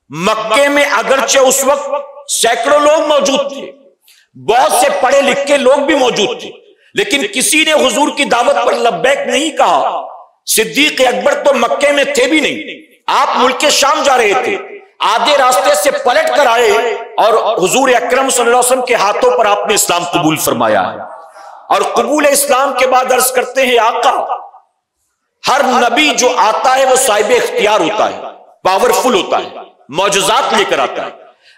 مکے میں اگرچہ اس وقت سینکڑوں لوگ موجود تھے، بہت سے پڑھے لکھے لوگ بھی موجود تھے، لیکن کسی نے حضور کی دعوت پر لبیک نہیں کہا۔ صدیق اکبر تو مکے میں تھے بھی نہیں، آپ ملک شام جا رہے تھے، آدھے راستے سے پلٹ کر آئے اور حضور اکرم صلی اللہ علیہ وسلم کے ہاتھوں پر آپ نے اسلام قبول فرمایا ہے۔ اور قبول اسلام کے بعد عرض کرتے ہیں آقا، ہر نبی جو آتا ہے وہ صاحب اختیار ہوتا ہے، پاورفل ہوتا ہے، معجزات لے کر آتا ہے۔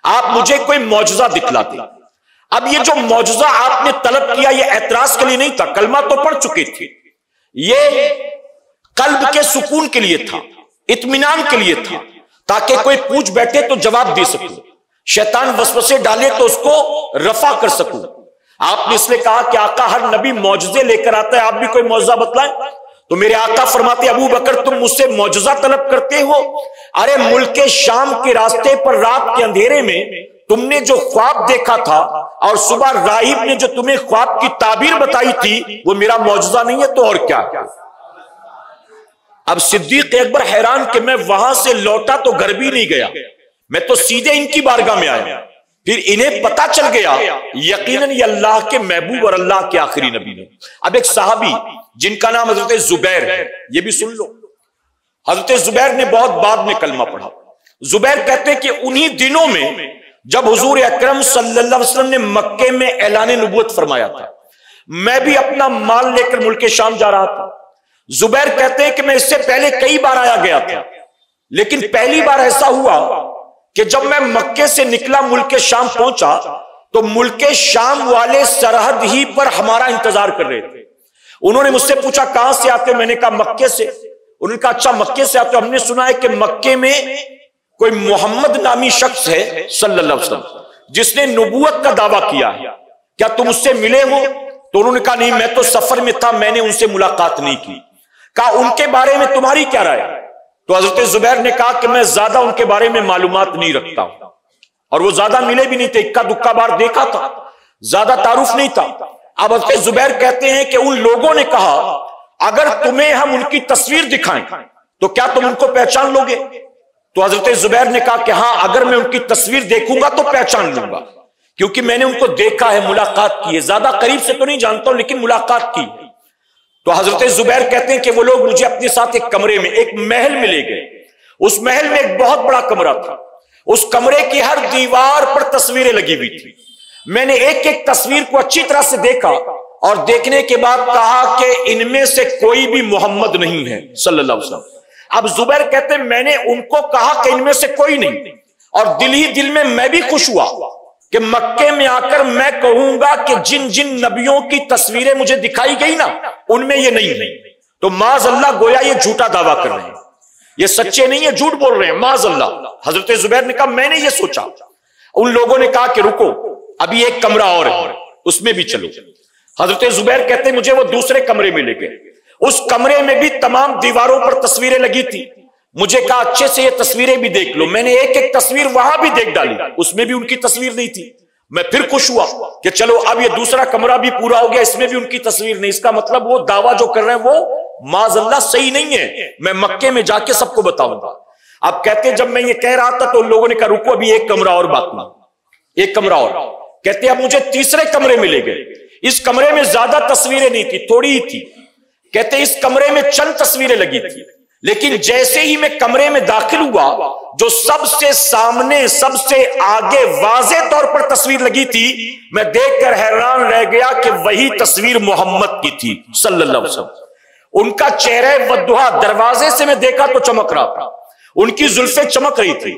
آپ مجھے کوئی معجزہ دکھلاتے۔ اب یہ جو معجزہ آپ نے طلب کیا یہ اعتراض کے لیے نہیں تھا، کلمہ تو پڑھ چکے تھے، یہ قلب کے سکون کے لیے تھا، اطمینان کے لیے تھا، تاکہ کوئی پوچھ بیٹھے تو جواب دے سکوں، شیطان وسوسے ڈالے تو اس کو رفع کر سکوں۔ آپ نے اس لیے کہا کہ آقا ہر نبی معجزے لے کر آتا ہے، آپ بھی کوئی معجزہ بتلائیں۔ تو میرے آقا فرماتے ابو بکر تم مجھ سے معجزہ طلب کرتے ہو؟ ارے ملک شام کے راستے پر رات کے اندھیرے میں تم نے جو خواب دیکھا تھا اور صبح راہب نے جو تمہیں خواب کی تعبیر بتائی تھی وہ میرا معجزہ نہیں ہے تو اور کیا؟ اب صدیق اکبر حیران کہ میں وہاں سے لوٹا تو گھر بھی نہیں گیا، میں تو سیدھے ان کی بارگاہ میں آیا۔ پھر انہیں پتا چل گیا یقیناً یہ اللہ کے محبوب اور اللہ کے آخری نبی نے۔ اب ایک صحابی جن کا نام حضرت زبیر ہے، یہ بھی سن لو، حضرت زبیر نے بہت بعد میں کلمہ پڑھا۔ زبیر کہتے ہیں کہ انہی دنوں میں جب حضور اکرم صلی اللہ علیہ وسلم نے مکے میں اعلان نبوت فرمایا تھا، میں بھی اپنا مال لے کر ملک شام جا رہا تھا۔ زبیر کہتے ہیں کہ میں اس سے پہلے کئی بار آیا گیا تھا، لیکن پہلی بار ایسا ہوا کہ جب میں مکے سے نکلا ملک شام پہنچا تو ملک شام والے سرحد ہی پر ہمارا انتظار کر رہے تھے۔ انہوں نے مجھ سے پوچھا کہاں سے آتے ہو؟ میں نے کہا مکے سے۔ انہوں نے کہا اچھا مکے سے آتے ہو، ہم نے سنا ہے کہ مکے میں کوئی محمد نامی شخص ہے صلی اللہ علیہ وسلم جس نے نبوت کا دعویٰ کیا ہے، کیا تم اس سے ملے ہو؟ تو انہوں نے کہا نہیں میں تو سفر میں تھا، میں نے ان سے ملاقات نہیں کی۔ کہا ان کے بارے میں تمہاری کیا رائے؟ تو حضرت زبیر نے کہا کہ میں زیادہ ان کے بارے میں معلومات نہیں رکھتا ہوں، اور وہ زیادہ ملے بھی نہیں تھے، اکا دکا بار دیکھا تھا، زیادہ تعارف نہیں تھا۔ اب حضرت زبیر کہتے ہیں کہ ان لوگوں نے کہا اگر تمہیں ہم ان کی تصویر دکھائیں تو کیا تم ان کو پہچان لو گے؟ تو حضرت زبیر نے کہا کہ ہاں اگر میں ان کی تصویر دیکھوں گا تو پہچان لوں گا، کیونکہ میں نے ان کو دیکھا ہے، ملاقات کی ہے، زیادہ قریب سے تو نہیں جانتا ہوں لیکن ملاقات کی ہے۔ تو حضرت زبیر کہتے ہیں کہ وہ لوگ مجھے اپنے ساتھ ایک کمرے میں، ایک محل میں لے گئے۔ اس محل میں ایک بہت بڑا کمرہ تھا، اس کمرے کی ہر دیوار پر تصویریں لگی ہوئی تھی۔ میں نے ایک ایک تصویر کو اچھی طرح سے دیکھا اور دیکھنے کے بعد کہا کہ ان میں سے کوئی بھی محمد نہیں ہے صلی اللہ علیہ وسلم۔ اب زبیر کہتے ہیں میں نے ان کو کہا کہ ان میں سے کوئی نہیں، اور دل ہی دل میں میں بھی خوش ہوا کہ مکے میں آ کر میں کہوں گا کہ جن جن نبیوں کی تصویریں مجھے دکھائی گئی نا ان میں یہ نہیں ہے، تو معاذ اللہ گویا یہ جھوٹا دعویٰ کر رہے ہیں، یہ سچے نہیں ہیں، جھوٹ بول رہے ہیں معاذ اللہ۔ حضرت زبیر نے کہا میں نے یہ سوچا۔ ان لوگوں نے کہا کہ رکو ابھی ایک کمرہ اور ہے اس میں بھی چلو۔ حضرت زبیر کہتے ہیں مجھے وہ دوسرے کمرے میں لے گئے، اس کمرے میں بھی تمام دیواروں پر تصویریں لگی تھی۔ مجھے کہا اچھے سے یہ تصویریں بھی دیکھ لو۔ میں نے ایک ایک تصویر وہاں بھی دیکھ ڈالی، اس میں بھی ان کی تصویر نہیں تھی۔ میں پھر خوش ہوا کہ چلو اب یہ دوسرا کمرہ بھی پورا ہو گیا، اس میں بھی ان کی تصویر نہیں۔ اس کا مطلب وہ دعویٰ جو کر رہے ہیں وہ معاذ اللہ صحیح نہیں ہے، میں مکے میں جا کے سب کو بتاؤں گا۔ اب کہتے جب میں یہ کہہ رہا تھا تو ان لوگوں نے کہا رکو ابھی ایک کمرہ اور باقی، ایک کمرہ اور۔ کہتے اب مجھے تیسرے کمرے میں لے گئے، اس کمرے میں زیادہ تصویریں نہیں تھی، تھوڑی ہی تھی۔ کہتے اس کمرے میں چند تصویریں لگی تھی، لیکن جیسے ہی میں کمرے میں داخل ہوا جو سب سے سامنے سب سے آگے واضح طور پر تصویر لگی تھی، میں دیکھ کر حیران رہ گیا کہ وہی تصویر محمد کی تھی صلی اللہ علیہ وسلم۔ ان کا چہرہ وضحا دروازے سے میں دیکھا تو چمک رہا تھا، ان کی زلفیں چمک رہی تھی۔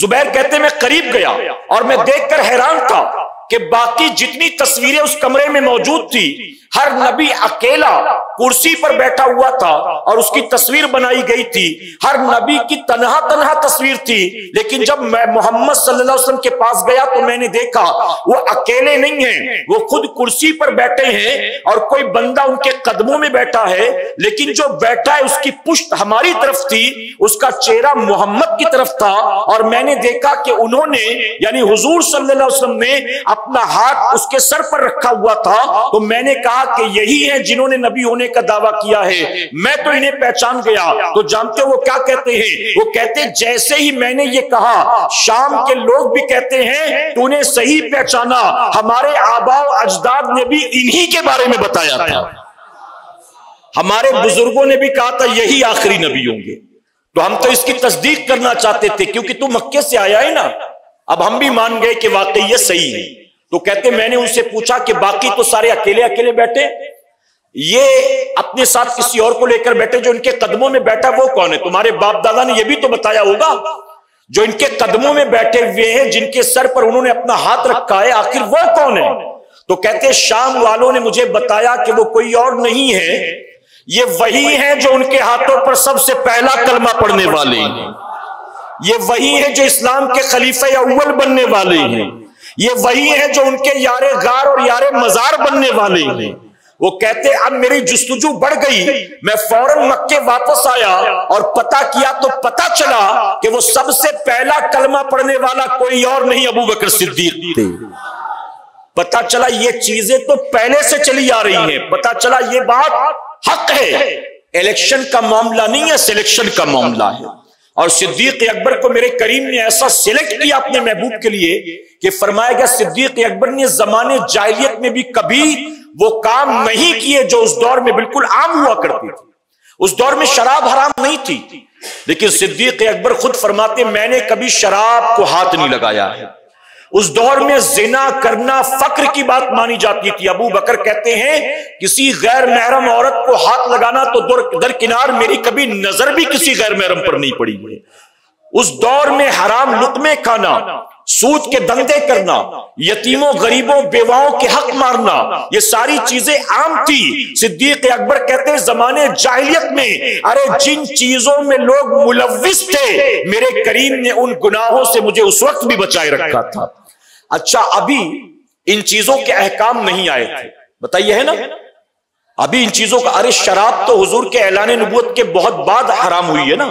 زبیر کہتے میں قریب گیا اور میں دیکھ کر حیران تھا کہ باقی جتنی تصویریں اس کمرے میں موجود تھی ہر نبی اکیلا کرسی پر بیٹھا ہوا تھا اور اس کی تصویر بنائی گئی تھی، ہر نبی کی تنہا تنہا تصویر تھی۔ لیکن جب میں محمد صلی اللہ علیہ وسلم کے پاس گیا تو میں نے دیکھا وہ اکیلے نہیں ہیں، وہ خود کرسی پر بیٹھے ہیں اور کوئی بندہ ان کے قدموں میں بیٹھا ہے، لیکن جو بیٹھا ہے اس کی پشت ہماری طرف تھی، اس کا چہرہ محمد کی طرف تھا۔ اور میں نے دیکھا کہ انہوں نے یعنی حضور صلی اللہ علیہ وسلم نے اپنا ہاتھ اس کے سر پر رکھا ہوا تھا، تو میں نے کہا کہا کہ یہی ہیں جنہوں نے نبی ہونے کا دعویٰ کیا ہے، میں تو انہیں پہچان گیا۔ تو جانتے ہو وہ کیا کہتے ہیں؟ وہ کہتے ہیں جیسے ہی میں نے یہ کہا شام کے لوگ بھی کہتے ہیں تو انہیں صحیح پہچانا، ہمارے آباء و اجداد نے بھی انہی کے بارے میں بتایا تھا، ہمارے بزرگوں نے بھی کہا تھا یہی آخری نبی ہوں گے۔ تو ہم تو اس کی تصدیق کرنا چاہتے تھے کیونکہ تو مکے سے آیا ہے نا، اب ہم بھی مان گئے کہ واقعی یہ صحیح ہے۔ تو کہتے میں نے ان سے پوچھا کہ باقی تو سارے اکیلے اکیلے بیٹھے، یہ اپنے ساتھ کسی اور کو لے کر بیٹھے، جو ان کے قدموں میں بیٹھا وہ کون ہے؟ تمہارے باپ دادا نے یہ بھی تو بتایا ہوگا، جو ان کے قدموں میں بیٹھے ہوئے ہیں، جن کے سر پر انہوں نے اپنا ہاتھ رکھا ہے، آخر وہ کون ہے؟ تو کہتے شام والوں نے مجھے بتایا کہ وہ کوئی اور نہیں ہے، یہ وہی ہیں جو ان کے ہاتھوں پر سب سے پہلا کلمہ پڑھنے والے ہیں، یہ وہی ہیں جو اسلام کے خلیفہ اول بننے والے ہیں، یہ وہی ہیں جو ان کے یار غار اور یار مزار بننے والے ہیں۔ وہ کہتے اب میری جستجو بڑھ گئی، میں فوراً مکے واپس آیا اور پتہ کیا تو پتہ چلا کہ وہ سب سے پہلا کلمہ پڑھنے والا کوئی اور نہیں ابو بکر صدیق تھے۔ پتہ چلا یہ چیزیں تو پہلے سے چلی آ رہی ہیں، پتہ چلا یہ بات حق ہے، الیکشن کا معاملہ نہیں ہے، سلیکشن کا معاملہ ہے۔ اور صدیق اکبر کو میرے کریم نے ایسا سلیکٹ کیا اپنے محبوب کے لیے کہ فرمایا گیا صدیق اکبر نے زمانے جاہلیت میں بھی کبھی وہ کام نہیں کیے جو اس دور میں بالکل عام ہوا کرتی تھی۔ اس دور میں شراب حرام نہیں تھی، لیکن صدیق اکبر خود فرماتے میں نے کبھی شراب کو ہاتھ نہیں لگایا ہے۔ اس دور میں زنا کرنا فقر کی بات مانی جاتی تھی۔ ابو بکر کہتے ہیں کسی غیر محرم عورت کو ہاتھ لگانا تو درکنار میری کبھی نظر بھی کسی غیر محرم پر نہیں پڑی ہے۔ اس دور میں حرام لقمے کھانا، سود کے دندے کرنا، یتیموں غریبوں بیواؤں کے حق مارنا، یہ ساری چیزیں عام تھی۔ صدیق اکبر کہتے ہیں زمانے جاہلیت میں ارے جن چیزوں میں لوگ ملوث تھے میرے کریم نے ان گناہوں سے مجھے اس وقت بھی بچائے رکھا تھا۔ اچھا ابھی ان چیزوں کے احکام نہیں آئے تھے، بتائیے ہے نا، ابھی ان چیزوں کا ارے شراب تو حضور کے اعلان نبوت کے بہت بعد حرام ہوئی ہے نا،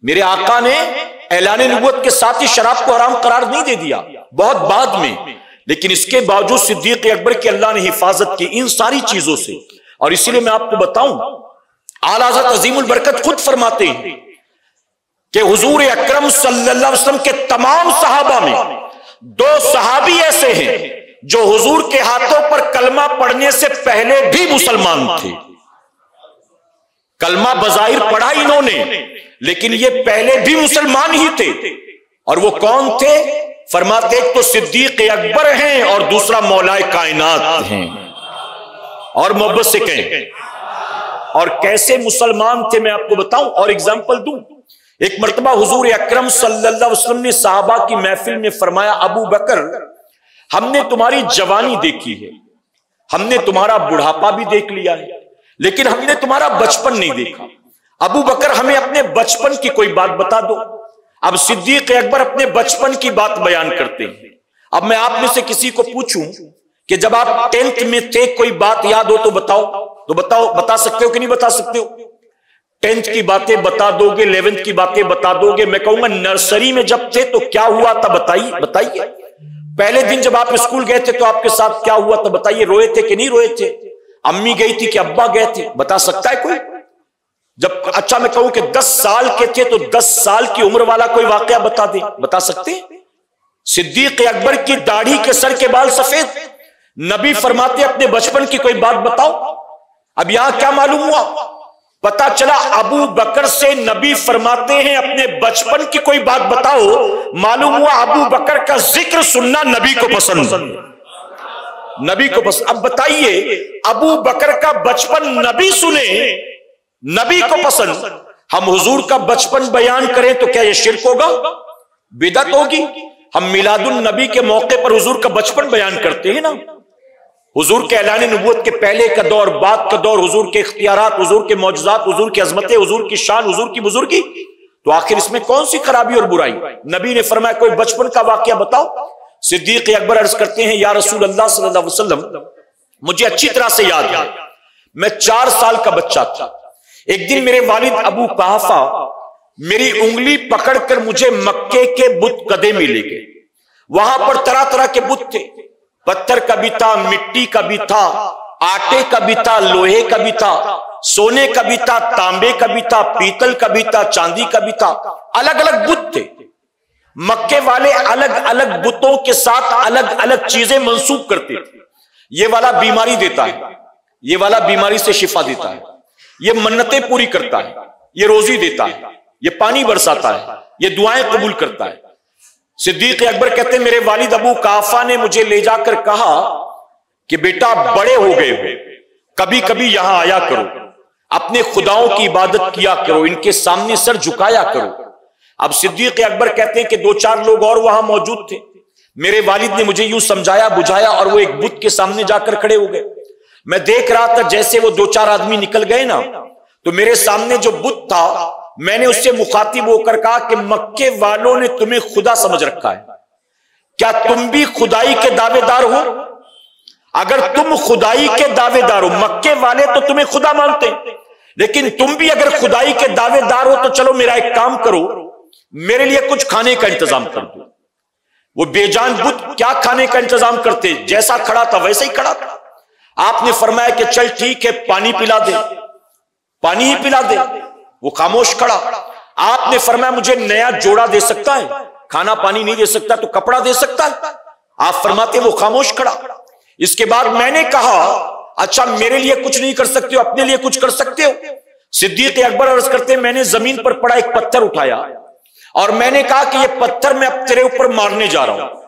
میرے آقا نے اعلان نبوت کے ساتھ ہی شراب کو حرام قرار نہیں دے دیا، بہت بعد میں، لیکن اس کے باوجود صدیق اکبر کی اللہ نے حفاظت کی ان ساری چیزوں سے۔ اور اسی لیے میں آپ کو بتاؤں اعلیٰ حضرت عظیم البرکت خود فرماتے ہیں کہ حضور اکرم صلی اللہ علیہ وسلم کے تمام صحابہ میں 2 صحابی ایسے ہیں جو حضور کے ہاتھوں پر کلمہ پڑھنے سے پہلے بھی مسلمان تھے، کلمہ بظاہر پڑھا انہوں نے لیکن یہ پہلے بھی مسلمان ہی تھے۔ اور وہ کون تھے؟ فرماتے ایک تو صدیق اکبر ہیں اور دوسرا مولا کائنات ہیں، اور محبت سے کہیں اور کیسے مسلمان تھے میں آپ کو بتاؤں اور اگزامپل دوں۔ ایک مرتبہ حضور اکرم صلی اللہ علیہ وسلم نے صحابہ کی محفل میں فرمایا ابو بکر ہم نے تمہاری جوانی دیکھی ہے، ہم نے تمہارا بڑھاپا بھی دیکھ لیا ہے، لیکن ہم نے تمہارا بچپن نہیں دیکھا۔ ابو بکر ہمیں اپنے بچپن کی کوئی بات بتا دو۔ اب صدیق اکبر اپنے بچپن کی بات بیان کرتے ہیں۔ اب میں آپ میں سے کسی کو پوچھوں کہ جب آپ 10th میں تھے کوئی بات یاد ہو تو بتاؤ، تو بتاؤ، بتا سکتے ہو کہ نہیں بتا سکتے ہو؟ 10th کی باتیں بتا دو گے، 11th کی باتیں بتا دو گے، میں کہوں گا نرسری میں جب تھے تو کیا ہوا تھا بتائیے۔ پہلے دن جب آپ اسکول گئے تھے تو آپ کے ساتھ کیا ہوا تھا بتائیے، روئے تھے کہ نہیں روئے تھے، امی گئی تھی کہ ابا گئے تھے، بتا سکتا ہے کوئی؟ جب اچھا میں کہوں کہ 10 سال کے تھے تو 10 سال کی عمر والا کوئی واقعہ بتا دے، بتا سکتے ہیں؟ صدیق اکبر کی داڑھی کے سر کے بال سفید، نبی فرماتے اپنے بچپن کی کوئی بات بتاؤ۔ اب یہاں کیا معلوم ہوا؟ پتا چلا ابو بکر سے نبی فرماتے ہیں اپنے بچپن کی کوئی بات بتاؤ، معلوم ہوا ابو بکر کا ذکر سننا نبی کو پسند، نبی کو پسند۔ اب بتائیے ابو بکر کا بچپن نبی سنے، نبی کو پسند، ہم حضور کا بچپن بیان کریں تو کیا یہ شرک ہوگا؟ بدعت ہوگی؟ ہم میلاد النبی کے موقع پر حضور کا بچپن بیان کرتے ہیں نا، حضور کے اعلان نبوت کے پہلے کا دور، بعد کا دور، حضور کے اختیارات، حضور کے معجزات، حضور کی عظمتیں، حضور کی شان، حضور کی بزرگی، تو آخر اس میں کون سی خرابی اور برائی؟ نبی نے فرمایا کوئی بچپن کا واقعہ بتاؤ۔ صدیق اکبر عرض کرتے ہیں یا رسول اللہ صلی اللہ علیہ وسلم مجھے اچھی طرح سے یاد ہے، میں 4 سال کا بچہ تھا، ایک دن میرے والد ابو قحافہ میری انگلی پکڑ کر مجھے مکے کے بت قدے میں لے گئے، وہاں پر طرح طرح کے بت تھے، پتھر کا بھی تھا، مٹی کا بھی تھا، آٹے کا بھی تھا، لوہے کا بھی تھا، سونے کا بھی تھا، تانبے کا بھی تھا، پیتل کا بھی تھا، چاندی کا بھی تھا، الگ الگ بت تھے۔ مکے والے الگ الگ بتوں کے ساتھ الگ الگ چیزیں منسوب کرتے تھے۔ یہ والا بیماری دیتا ہے، یہ والا بیماری سے شفا دیتا ہے، یہ منتیں پوری کرتا ہے، یہ روزی دیتا ہے، یہ پانی برساتا ہے، یہ دعائیں قبول کرتا ہے۔ صدیق اکبر کہتے ہیں میرے والد ابو قحافہ نے مجھے لے جا کر کہا کہ بیٹا بڑے ہو گئے ہو، کبھی کبھی یہاں آیا کرو، اپنے خداؤں کی عبادت کیا کرو، ان کے سامنے سر جھکایا کرو۔ اب صدیق اکبر کہتے ہیں کہ 2-4 لوگ اور وہاں موجود تھے، میرے والد نے مجھے یوں سمجھایا بجھایا اور وہ ایک بت کے سامنے جا کر کھڑے ہو گئے۔ میں دیکھ رہا تھا جیسے وہ 2-4 آدمی نکل گئے نا، تو میرے سامنے جو بت تھا میں نے اس سے مخاطب ہو کر کہا کہ مکے والوں نے تمہیں خدا سمجھ رکھا ہے، کیا تم بھی خدائی کے دعوے دار ہو؟ اگر تم خدائی کے دعوے دار ہو، مکے والے تو تمہیں خدا مانتے ہیں، لیکن تم بھی اگر خدائی کے دعوے دار ہو تو چلو میرا ایک کام کرو، میرے لیے کچھ کھانے کا انتظام کر دو۔ وہ بے جان بت کیا کھانے کا انتظام کرتے، جیسا کھڑا تھا ویسے ہی کھڑا تھا۔ آپ نے فرمایا کہ چل ٹھیک ہے پانی پلا دے، پانی ہی پلا دے۔ وہ خاموش کھڑا۔ آپ نے فرمایا مجھے نیا جوڑا دے سکتا ہے؟ کھانا پانی نہیں دے سکتا تو کپڑا دے سکتا ہے؟ آپ فرماتے وہ خاموش کھڑا۔ اس کے بعد میں نے کہا اچھا میرے لیے کچھ نہیں کر سکتے ہو، اپنے لیے کچھ کر سکتے ہو؟ صدیق اکبر عرض کرتے ہیں میں نے زمین پر پڑا ایک پتھر اٹھایا اور میں نے کہا کہ یہ پتھر میں اب تیرے اوپر مارنے جا رہا ہوں،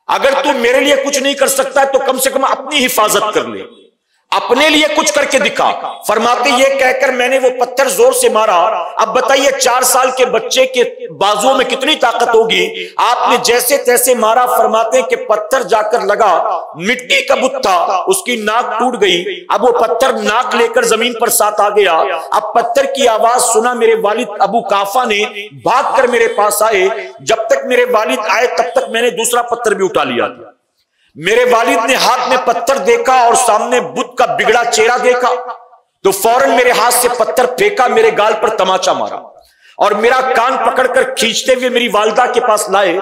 اگر تو میرے لیے کچھ نہیں کر سکتا ہے تو کم سے کم اپنی حفاظت کر لے، اپنے لیے کچھ کر کے دکھا۔ فرماتے یہ کہہ کر میں نے وہ پتھر زور سے مارا۔ اب بتائیے 4 سال کے بچے کے بازوؤں میں کتنی طاقت ہوگی؟ آپ نے جیسے تیسے مارا۔ فرماتے کہ پتھر جا کر لگا، مٹی کا بت تھا، اس کی ناک ٹوٹ گئی۔ اب وہ پتھر ناک لے کر زمین پر ساتھ آ گیا۔ اب پتھر کی آواز سنا میرے والد ابو قحافہ نے، بھاگ کر میرے پاس آئے۔ جب تک میرے والد آئے تب تک میں نے دوسرا پتھر بھی اٹھا لیا تھا۔ میرے والد نے ہاتھ میں پتھر دیکھا اور سامنے بت کا بگڑا چہرہ دیکھا تو فوراً میرے ہاتھ سے پتھر پھینکا، میرے گال پر تماچا مارا اور میرا کان پکڑ کر کھینچتے ہوئے میری والدہ کے پاس لائے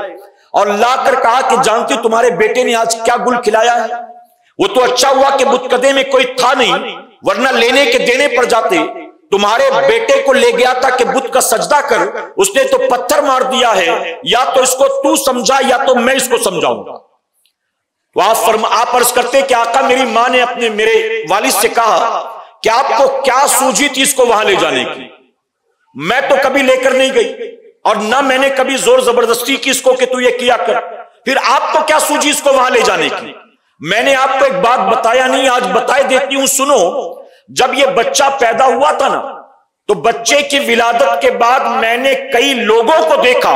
اور لا کر کہا کہ جانتی تمہارے بیٹے نے آج کیا گل کھلایا ہے؟ وہ تو اچھا ہوا کہ بت کدے میں کوئی تھا نہیں، ورنہ لینے کے دینے پڑ جاتے۔ تمہارے بیٹے کو لے گیا تھا کہ بت کا سجدہ کر، اس نے تو پتھر مار دیا ہے، یا تو اس کو تو سمجھا یا تو میں اس کو سمجھاؤں گا۔ تو آپ عرض کرتے کہ آقا میری ماں نے اپنے میرے والد سے کہا کہ آپ کو کیا سوجھی تھی اس کو وہاں لے جانے کی؟ میں تو کبھی لے کر نہیں گئی اور نہ میں نے کبھی زور زبردستی کی اس کو کہ تو یہ کیا کر، پھر آپ کو کیا سوجھی اس کو وہاں لے جانے کی؟ میں نے آپ کو ایک بات بتایا نہیں، آج بتائے دیتی ہوں، سنو۔ جب یہ بچہ پیدا ہوا تھا نا تو بچے کی ولادت کے بعد میں نے کئی لوگوں کو دیکھا،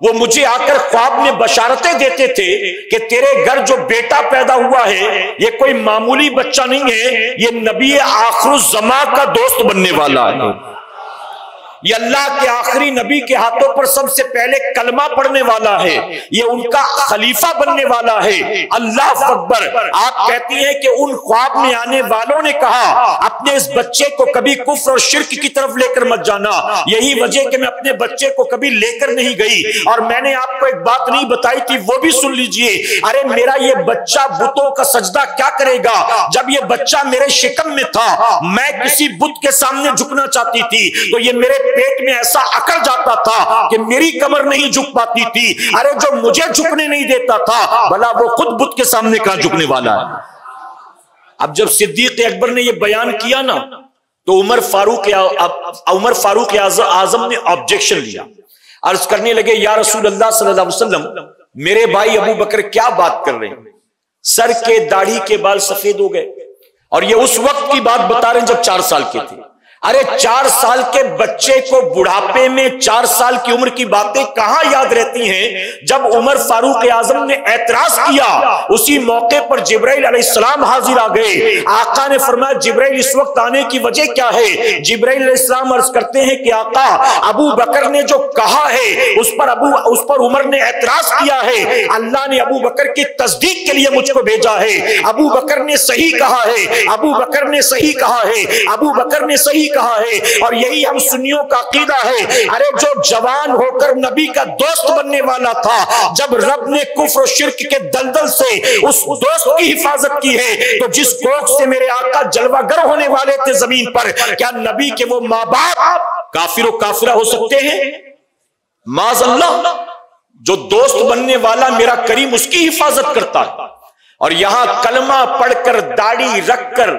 وہ مجھے آ کر خواب میں بشارتیں دیتے تھے کہ تیرے گھر جو بیٹا پیدا ہوا ہے یہ کوئی معمولی بچہ نہیں ہے، یہ نبی آخر الزمان کا دوست بننے والا ہے، یہ اللہ کے آخری نبی کے ہاتھوں پر سب سے پہلے کلمہ پڑھنے والا ہے، یہ ان کا خلیفہ بننے والا ہے۔ اللہ اکبر۔ آپ کہتی ہیں کہ ان خواب میں آنے والوں نے کہا اپنے اس بچے کو کبھی کفر اور شرک کی طرف لے کر مت جانا، یہی وجہ کہ میں اپنے بچے کو کبھی لے کر نہیں گئی۔ اور میں نے آپ کو ایک بات نہیں بتائی تھی، وہ بھی سن لیجئے۔ ارے میرا یہ بچہ بتوں کا سجدہ کیا کرے گا؟ جب یہ بچہ میرے شکم میں تھا میں کسی بت کے سامنے جھکنا چاہتی تھی تو یہ میرے پیٹ میں ایسا اکڑ جاتا تھا کہ میری کمر نہیں جھک پاتی تھی۔ ارے جو مجھے جھکنے نہیں دیتا تھا بھلا وہ خود بت کے سامنے کہاں جھکنے والا ہے؟ اب جب صدیق اکبر نے یہ بیان کیا نا تو عمر فاروق اعظم نے آبجیکشن لیا، عرض کرنے لگے یا رسول اللہ صلی اللہ علیہ وسلم میرے بھائی ابو بکر کیا بات کر رہے ہیں؟ سر کے داڑھی کے بال سفید ہو گئے اور یہ اس وقت کی بات بتا رہے ہیں جب 4 سال کے تھے۔ ارے 4 سال کے بچے کو بڑھاپے میں 4 سال کی عمر کی باتیں کہاں یاد رہتی ہیں؟ جب عمر فاروق اعظم نے اعتراض کیا اسی موقع پر جبرائیل علیہ السلام حاضر آ گئے۔ آقا نے فرمایا جبرائیل اس وقت آنے کی وجہ کیا ہے؟ جبرائیل علیہ السلام عرض کرتے ہیں کہ آقا ابو بکر نے جو کہا ہے اس پر عمر نے اعتراض کیا ہے، اللہ نے ابو بکر کی تصدیق کے لیے مجھ کو بھیجا ہے۔ ابو بکر نے صحیح کہا ہے، ابو بکر نے صحیح کہا ہے، ابو بکر نے صحیح کہا ہے اور یہی ہم سنیوں کا عقیدہ ہے۔ ارے جو جوان ہو کر نبی کا دوست بننے والا تھا، جب رب نے کفر و شرک کے دلدل سے اس دوست کی حفاظت کی ہے، تو جس کوکھ سے میرے آقا جلوہ گر ہونے والے تھے زمین پر، کیا نبی کے وہ ماں باپ کافر و کافرہ ہو سکتے ہیں؟ معاذ اللہ۔ جو دوست بننے والا میرا کریم اس کی حفاظت کرتا ہے، اور یہاں کلمہ پڑھ کر داڑھی رکھ کر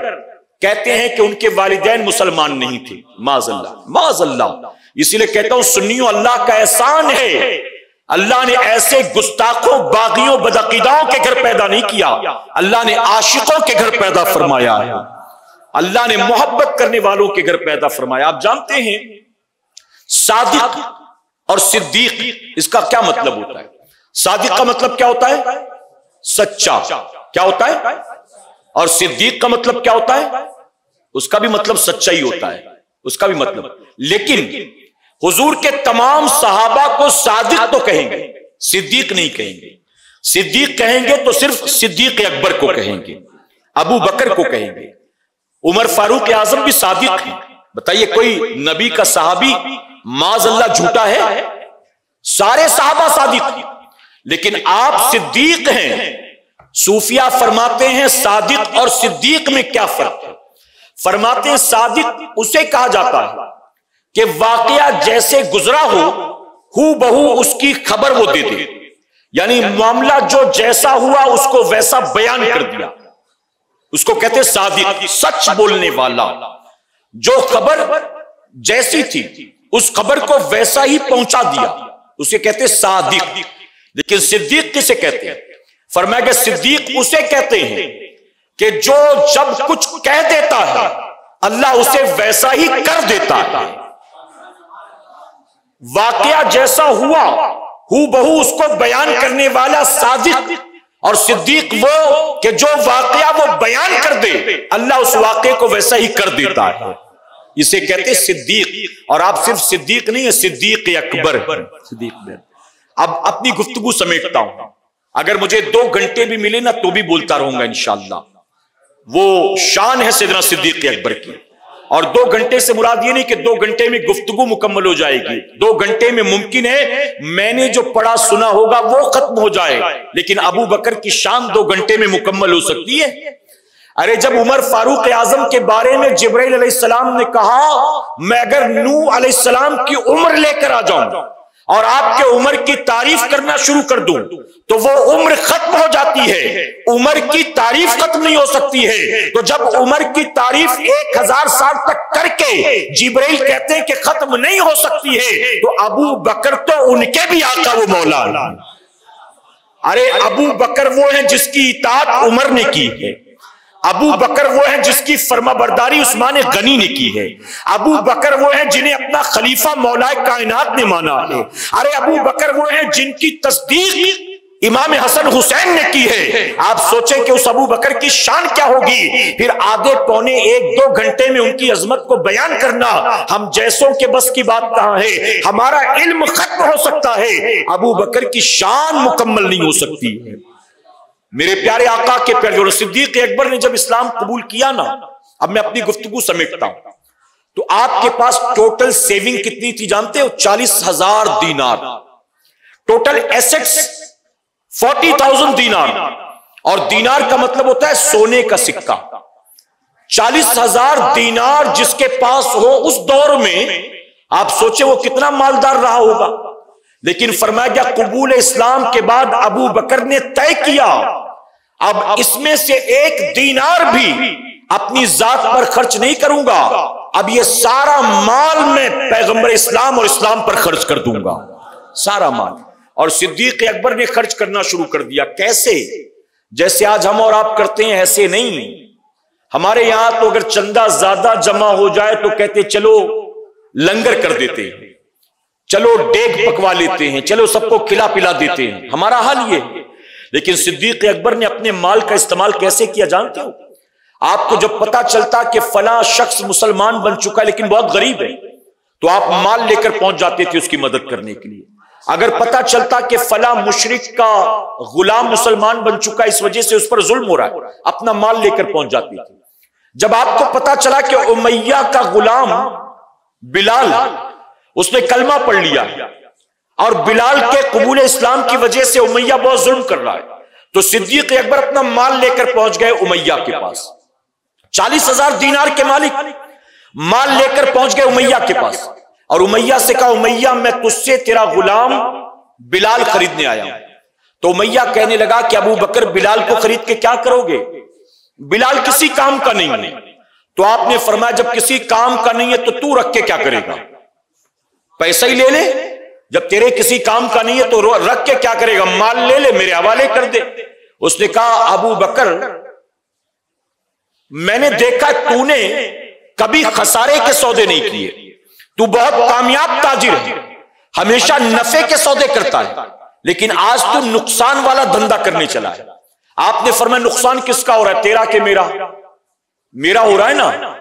کہتے ہیں کہ ان کے والدین مسلمان نہیں تھے۔ معاذ اللہ، معاذ اللہ۔ اسی لیے کہتا ہوں سنیوں، اللہ کا احسان ہے، اللہ نے ایسے گستاخوں، باغیوں، بدعقیداؤں کے گھر پیدا نہیں کیا، اللہ نے عاشقوں کے گھر پیدا فرمایا ہے، اللہ نے محبت کرنے والوں کے گھر پیدا فرمایا۔ آپ جانتے ہیں صادق اور صدیق، اس کا کیا مطلب ہوتا ہے؟ صادق کا مطلب کیا ہوتا ہے؟ سچا۔ کیا ہوتا ہے؟ اور صدیق کا مطلب کیا ہوتا ہے؟ اس کا بھی مطلب سچا ہی ہوتا ہے، اس کا بھی مطلب۔ لیکن حضور کے تمام صحابہ کو صادق تو کہیں گے، صدیق نہیں کہیں گے۔ صدیق کہیں گے تو صرف صدیق اکبر کو کہیں گے، ابو بکر کو کہیں گے، عمر فاروق اعظم بھی صادق ہیں۔ بتائیے کوئی نبی کا صحابی معاذ اللہ جھوٹا ہے؟ سارے صحابہ صادق ہیں، لیکن آپ صدیق ہیں۔ صوفیہ فرماتے ہیں صادق اور صدیق میں کیا فرق ہے؟ فرماتے ہیں صادق اسے کہا جاتا ہے کہ واقعہ جیسے گزرا ہو بہو اس کی خبر وہ دے دے، یعنی معاملہ جو جیسا ہوا اس کو ویسا بیان کر دیا، اس کو کہتے ہیں صادق، سچ بولنے والا۔ جو خبر جیسی تھی اس خبر کو ویسا ہی پہنچا دیا، اسے کہتے ہیں صادق۔ لیکن صدیق کسے کہتے ہیں؟ فرمایا کہ صدیق اسے کہتے ہیں کہ جو جب کچھ کہہ دیتا ہے اللہ اسے ویسا ہی کر دیتا ہے، واقعہ جیسا ہوا بہو اس کو بیان کرنے والا صادق، اور صدیق وہ کہ جو واقعہ وہ بیان کر دے اللہ اس واقعے کو ویسا ہی کر دیتا ہے، اسے کہتے ہیں صدیق۔ اور آپ صرف صدیق نہیں ہے، صدیق اکبر۔ اب اپنی گفتگو سمیٹتا ہوں، اگر مجھے 2 گھنٹے بھی ملے نا تو بھی بولتا رہوں گا انشاءاللہ۔ وہ شان ہے سیدنا صدیق اکبر کی، اور 2 گھنٹے سے مراد یہ نہیں کہ 2 گھنٹے میں گفتگو مکمل ہو جائے گی۔ 2 گھنٹے میں ممکن ہے میں نے جو پڑھا سنا ہوگا وہ ختم ہو جائے، لیکن ابو بکر کی شان 2 گھنٹے میں مکمل ہو سکتی ہے۔ ارے جب عمر فاروق اعظم کے بارے میں جبرائیل علیہ السلام نے کہا میں اگر نوح علیہ السلام کی عمر لے کر آ جاؤں اور آپ کے عمر کی تعریف کرنا شروع کر دوں تو وہ عمر ختم ہو جاتی ہے، عمر کی تعریف ختم نہیں ہو سکتی ہے۔ تو جب عمر کی تعریف 1000 سال تک کر کے جبرائیل کہتے ہیں کہ ختم نہیں ہو سکتی ہے، تو ابو بکر تو ان کے بھی آقا و مولا۔ ارے ابو بکر وہ ہیں جس کی اطاعت عمر نے کی ہے، ابو بکر وہ ہیں جس کی فرما برداری عثمان غنی نے کی ہے، ابو بکر وہ ہیں جنہیں اپنا خلیفہ مولا کائنات نے مانا ہے، ارے ابو بکر وہ ہیں جن کی تصدیق امام حسن حسین نے کی ہے۔ آپ سوچیں کہ اس ابو بکر کی شان کیا ہوگی، پھر آدھے پونے 1-2 گھنٹے میں ان کی عظمت کو بیان کرنا ہم جیسوں کے بس کی بات کہاں ہے، ہمارا علم ختم ہو سکتا ہے، ابو بکر کی شان مکمل نہیں ہو سکتی ہے۔ میرے پیارے آقا کے پیارے صدیق اکبر نے جب اسلام قبول کیا نا، اب میں اپنی گفتگو سمیٹتا ہوں، تو آپ کے پاس ٹوٹل سیونگ کتنی تھی جانتے ہو؟ 40,000 دینار، ٹوٹل ایسٹس 40,000 دینار، اور دینار کا مطلب ہوتا ہے سونے کا سکہ۔ 40,000 دینار جس کے پاس ہو اس دور میں، آپ سوچیں وہ کتنا مالدار رہا ہوگا۔ لیکن فرمایا گیا قبول اسلام کے بعد ابو بکر نے طے کیا اب اس میں سے 1 دینار بھی اپنی ذات پر خرچ نہیں کروں گا، اب یہ سارا مال میں پیغمبر اسلام اور اسلام پر خرچ کر دوں گا، سارا مال۔ اور صدیق اکبر نے خرچ کرنا شروع کر دیا۔ کیسے؟ جیسے آج ہم اور آپ کرتے ہیں ایسے نہیں۔ ہمارے یہاں تو اگر چندہ زیادہ جمع ہو جائے تو کہتے چلو لنگر کر دیتے ہیں، چلو ڈیگ پکوا لیتے ہیں، چلو سب کو کھلا پلا دیتے ہیں، ہمارا حال یہ ہے۔ لیکن صدیق اکبر نے اپنے مال کا استعمال کیسے کیا جانتے ہو؟ آپ کو جب پتا چلتا کہ فلاں شخص مسلمان بن چکا ہے لیکن بہت غریب ہے تو آپ مال لے کر پہنچ جاتے تھے اس کی مدد کرنے کے لیے۔ اگر پتا چلتا کہ فلاں مشرک کا غلام مسلمان بن چکا ہے اس وجہ سے اس پر ظلم ہو رہا ہے، اپنا مال لے کر پہنچ جاتے تھے۔ جب آپ کو پتا چلا کہ امیہ کا غلام بلال اس نے کلمہ پڑھ لیا اور بلال کے قبول اسلام کی وجہ سے امیہ بہت ظلم کر رہا ہے، تو صدیق اکبر اپنا مال لے کر پہنچ گئے امیہ کے پاس، 40,000 دینار کے مالک مال لے کر پہنچ گئے امیہ کے پاس، اور امیہ سے کہا امیہ میں تجھ سے تیرا غلام بلال خریدنے آیا ہوں۔ تو امیہ کہنے لگا کہ ابو بکر بلال کو خرید کے کیا کرو گے، بلال کسی کام کا نہیں ہے۔ تو آپ نے فرمایا جب کسی کام کا نہیں ہے تو رکھ کے کیا کرے گا، پیسہ ہی لے لے، جب تیرے کسی کام کا نہیں ہے تو رکھ کے کیا کرے گا، مال لے لے میرے حوالے کر دے۔ اس نے کہا ابو بکر میں نے دیکھا تو نے کبھی خسارے کے سودے نہیں کیے، تو بہت کامیاب تاجر ہے، ہمیشہ نفع کے سودے کرتا ہے، لیکن آج تو نقصان والا دھندا کرنے چلا ہے۔ آپ نے فرمایا نقصان کس کا ہو رہا ہے، تیرا کہ میرا؟ میرا ہو رہا ہے نا،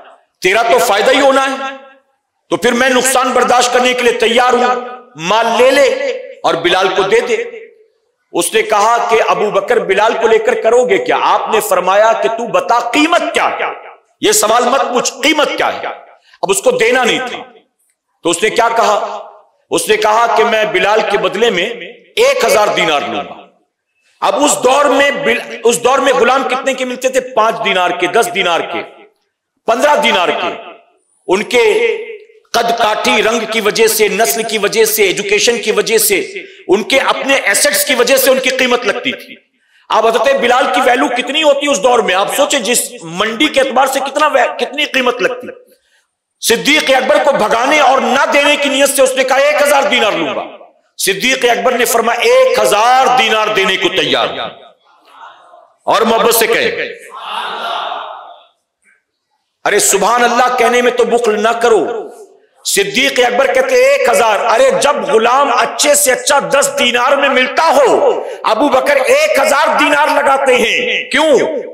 تیرا تو فائدہ ہی ہونا ہے، تو پھر میں نقصان برداشت کرنے کے لیے تیار ہوں، مال لے لے اور بلال کو دے دے۔ اس نے کہا کہ ابو بکر بلال کو لے کر کرو گے کیا؟ آپ نے فرمایا کہ تو بتا قیمت کیا ہے، یہ سوال مت پوچھ قیمت کیا ہے۔ اب اس کو دینا نہیں تھا تو اس نے کیا کہا، اس نے کہا کہ میں بلال کے بدلے میں 1,000 دینار لوں گا۔ اب اس دور میں غلام کتنے کے ملتے تھے، 5 دینار کے، 10 دینار کے، 15 دینار کے۔ ان کے قد کاٹھی رنگ کی وجہ سے، نسل کی وجہ سے، ایجوکیشن کی وجہ سے، ان کے اپنے ایسٹس کی وجہ سے ان کی قیمت لگتی تھی۔ اب حضرت بلال کی ویلو کتنی ہوتی اس دور میں، آپ سوچیں جس منڈی کے اعتبار سے کتنی قیمت لگتی۔ صدیق اکبر کو بھگانے اور نہ دینے کی نیت سے اس نے کہا 1,000 دینار لوں گا۔ صدیق اکبر نے فرمایا 1,000 دینار دینے کو تیار ہوں، اور محبت سے کہے ارے سبحان اللہ کہنے میں تو بخل نہ کرو۔ صدیق اکبر کہتے 1,000، ارے جب غلام اچھے سے اچھا 10 دینار میں ملتا ہو، ابو بکر 1,000 دینار لگاتے ہیں، کیوں؟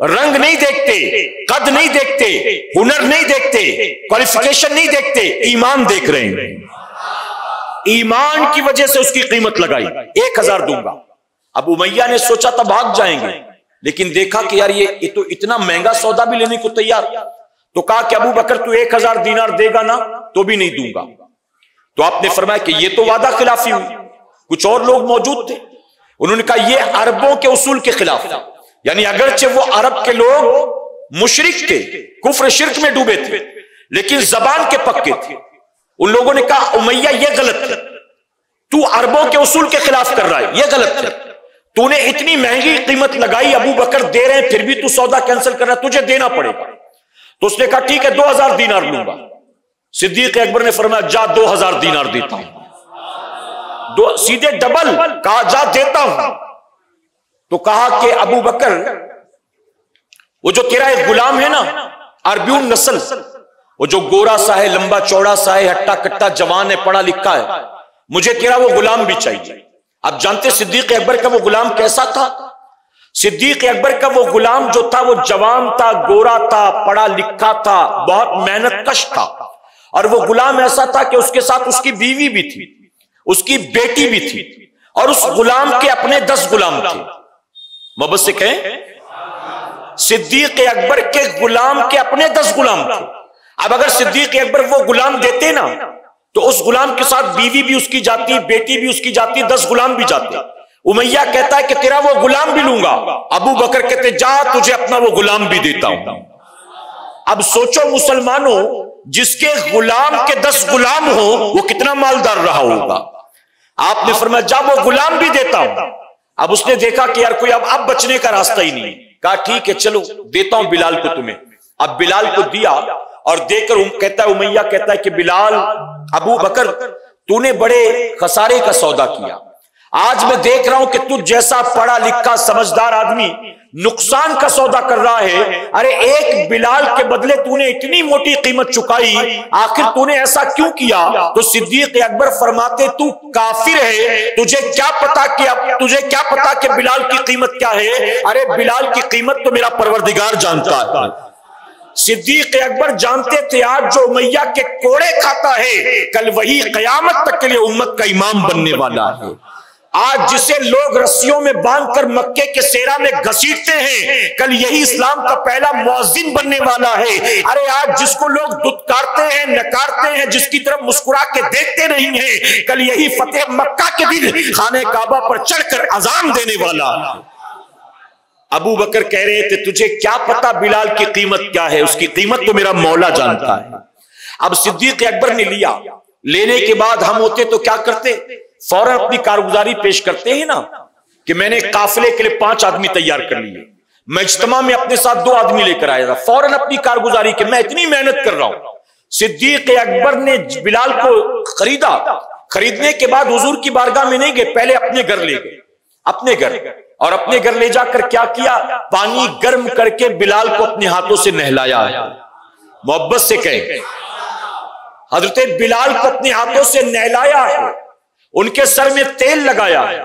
رنگ نہیں دیکھتے، قد نہیں دیکھتے، ہنر نہیں دیکھتے، کوالیفیکیشن نہیں دیکھتے، ایمان دیکھ رہے ہیں، ایمان کی وجہ سے اس کی قیمت لگائی، 1,000 دوں گا۔ اب امیہ نے سوچا تھا بھاگ جائیں گے، لیکن دیکھا کہ یار یہ تو اتنا مہنگا سودا بھی لینے کو تیار، تو کہا کہ ابو بکر تو 1,000 دینار دے گا نا، تو بھی نہیں دوں گا۔ تو آپ نے فرمایا کہ یہ تو وعدہ خلافی ہوئی۔ کچھ اور لوگ موجود تھے، انہوں نے کہا یہ عربوں کے اصول کے خلاف ہے، یعنی اگرچہ وہ عرب کے لوگ مشرک تھے، کفر شرک میں ڈوبے تھے، لیکن زبان کے پکے تھے۔ ان لوگوں نے کہا امیہ یہ غلط ہے، تو عربوں کے اصول کے خلاف کر رہا ہے، یہ غلط ہے، تو نے اتنی مہنگی قیمت لگائی، ابو بکر دے رہے ہیں پھر بھی تو سودا کینسل کر رہا ہے، تجھے دینا پڑے گا۔ تو اس نے کہا ٹھیک ہے 2,000 دینار لوں گا۔ صدیق اکبر نے فرمایا جا 2,000 دینار دیتا ہوں، سیدھے ڈبل کہا جا دیتا ہوں۔ تو کہا کہ ابو بکر وہ جو تیرا ایک غلام ہے نا، عربیون نسل، وہ جو گورا سا ہے، لمبا چوڑا سا ہے، ہٹا کٹا جوان ہے، پڑھا لکھا ہے، مجھے تیرا وہ غلام بھی چاہیے۔ اب جانتے صدیق اکبر کا وہ غلام کیسا تھا؟ صدیق اکبر کا وہ غلام جو تھا وہ جوان تھا، گورا تھا، پڑھا لکھا تھا، بہت محنت کش تھا، اور وہ غلام ایسا تھا کہ اس کے ساتھ اس کی بیوی بھی تھی، اس کی بیٹی بھی تھی، اور اس غلام کے اپنے 10 غلام تھے۔ محبت سے کہیں صدیق اکبر کے غلام کے اپنے 10 غلام تھے۔ اب اگر صدیق اکبر وہ غلام دیتے نا تو اس غلام کے ساتھ بیوی بھی اس کی جاتی، بیٹی بھی اس کی جاتی، 10 غلام بھی جاتے۔ امیہ کہتا ہے کہ تیرا وہ غلام بھی لوں گا، ابو بکر کہتے جا تجھے اپنا وہ غلام بھی دیتا ہوں۔ اب سوچو مسلمانوں، جس کے غلام کے 10 غلام ہو وہ کتنا مالدار رہا ہوگا۔ آپ نے فرمایا جا وہ غلام بھی دیتا ہوں۔ اب اس نے دیکھا کہ یار کوئی اب بچنے کا راستہ ہی نہیں، کہا ٹھیک ہے چلو دیتا ہوں بلال کو تمہیں۔ اب بلال کو دیا اور دے کر کہتا ہے امیہ کہتا ہے کہ بلال، ابو بکر تو نے بڑے خسارے کا سودا کیا، آج میں دیکھ رہا ہوں کہ تو جیسا پڑھا لکھا سمجھدار آدمی نقصان کا سودا کر رہا ہے، ارے ایک بلال کے بدلے تو نے اتنی موٹی قیمت چکائی، آخر تو نے ایسا کیوں کیا؟ تو صدیق اکبر فرماتے تو کافر ہے، تجھے کیا پتا کہ بلال کی قیمت کیا ہے؟ ارے بلال کی قیمت تو میرا پروردگار جانتا ہے۔ صدیق اکبر جانتے تھے آج جو امیہ کے کوڑے کھاتا ہے کل وہی قیامت تک کے لیے امت کا امام بننے والا ہے۔ آج جسے لوگ رسیوں میں باندھ کر مکے کے صحرا میں گھسیٹتے ہیں، کل یہی اسلام کا پہلا مؤذن بننے والا ہے۔ ارے آج جس کو لوگ دھتکارتے ہیں، نکارتے ہیں، جس کی طرف مسکرا کے دیکھتے نہیں ہیں، کل یہی فتح مکہ کے دن خانہ کعبہ پر چڑھ کر اذان دینے والا۔ ابو بکر کہہ رہے تھے تجھے کیا پتا بلال کی قیمت کیا ہے، اس کی قیمت تو میرا مولا جانتا ہے۔ اب صدیق اکبر نے لیا، لینے کے بعد ہم ہوتے تو کیا کرتے؟ فوراً اپنی کارگزاری پیش کرتے ہیں نا کہ میں نے قافلے کے لیے 5 آدمی تیار کر لیے، میں اجتماع میں اپنے ساتھ 2 آدمی لے کر آیا تھا، فوراً اپنی کارگزاری کہ میں اتنی محنت کر رہا ہوں۔ صدیق اکبر نے بلال کو خریدا، خریدنے کے بعد حضور کی بارگاہ میں نہیں گئے، پہلے اپنے گھر لے گئے، اپنے گھر، اور اپنے گھر لے جا کر کیا کیا؟ پانی گرم کر کے بلال کو اپنے ہاتھوں سے نہلایا ہے۔ محبت سے کہیں، حضرت بلال کو اپنے ہاتھوں سے نہلایا ہے، ان کے سر میں تیل لگایا ہے،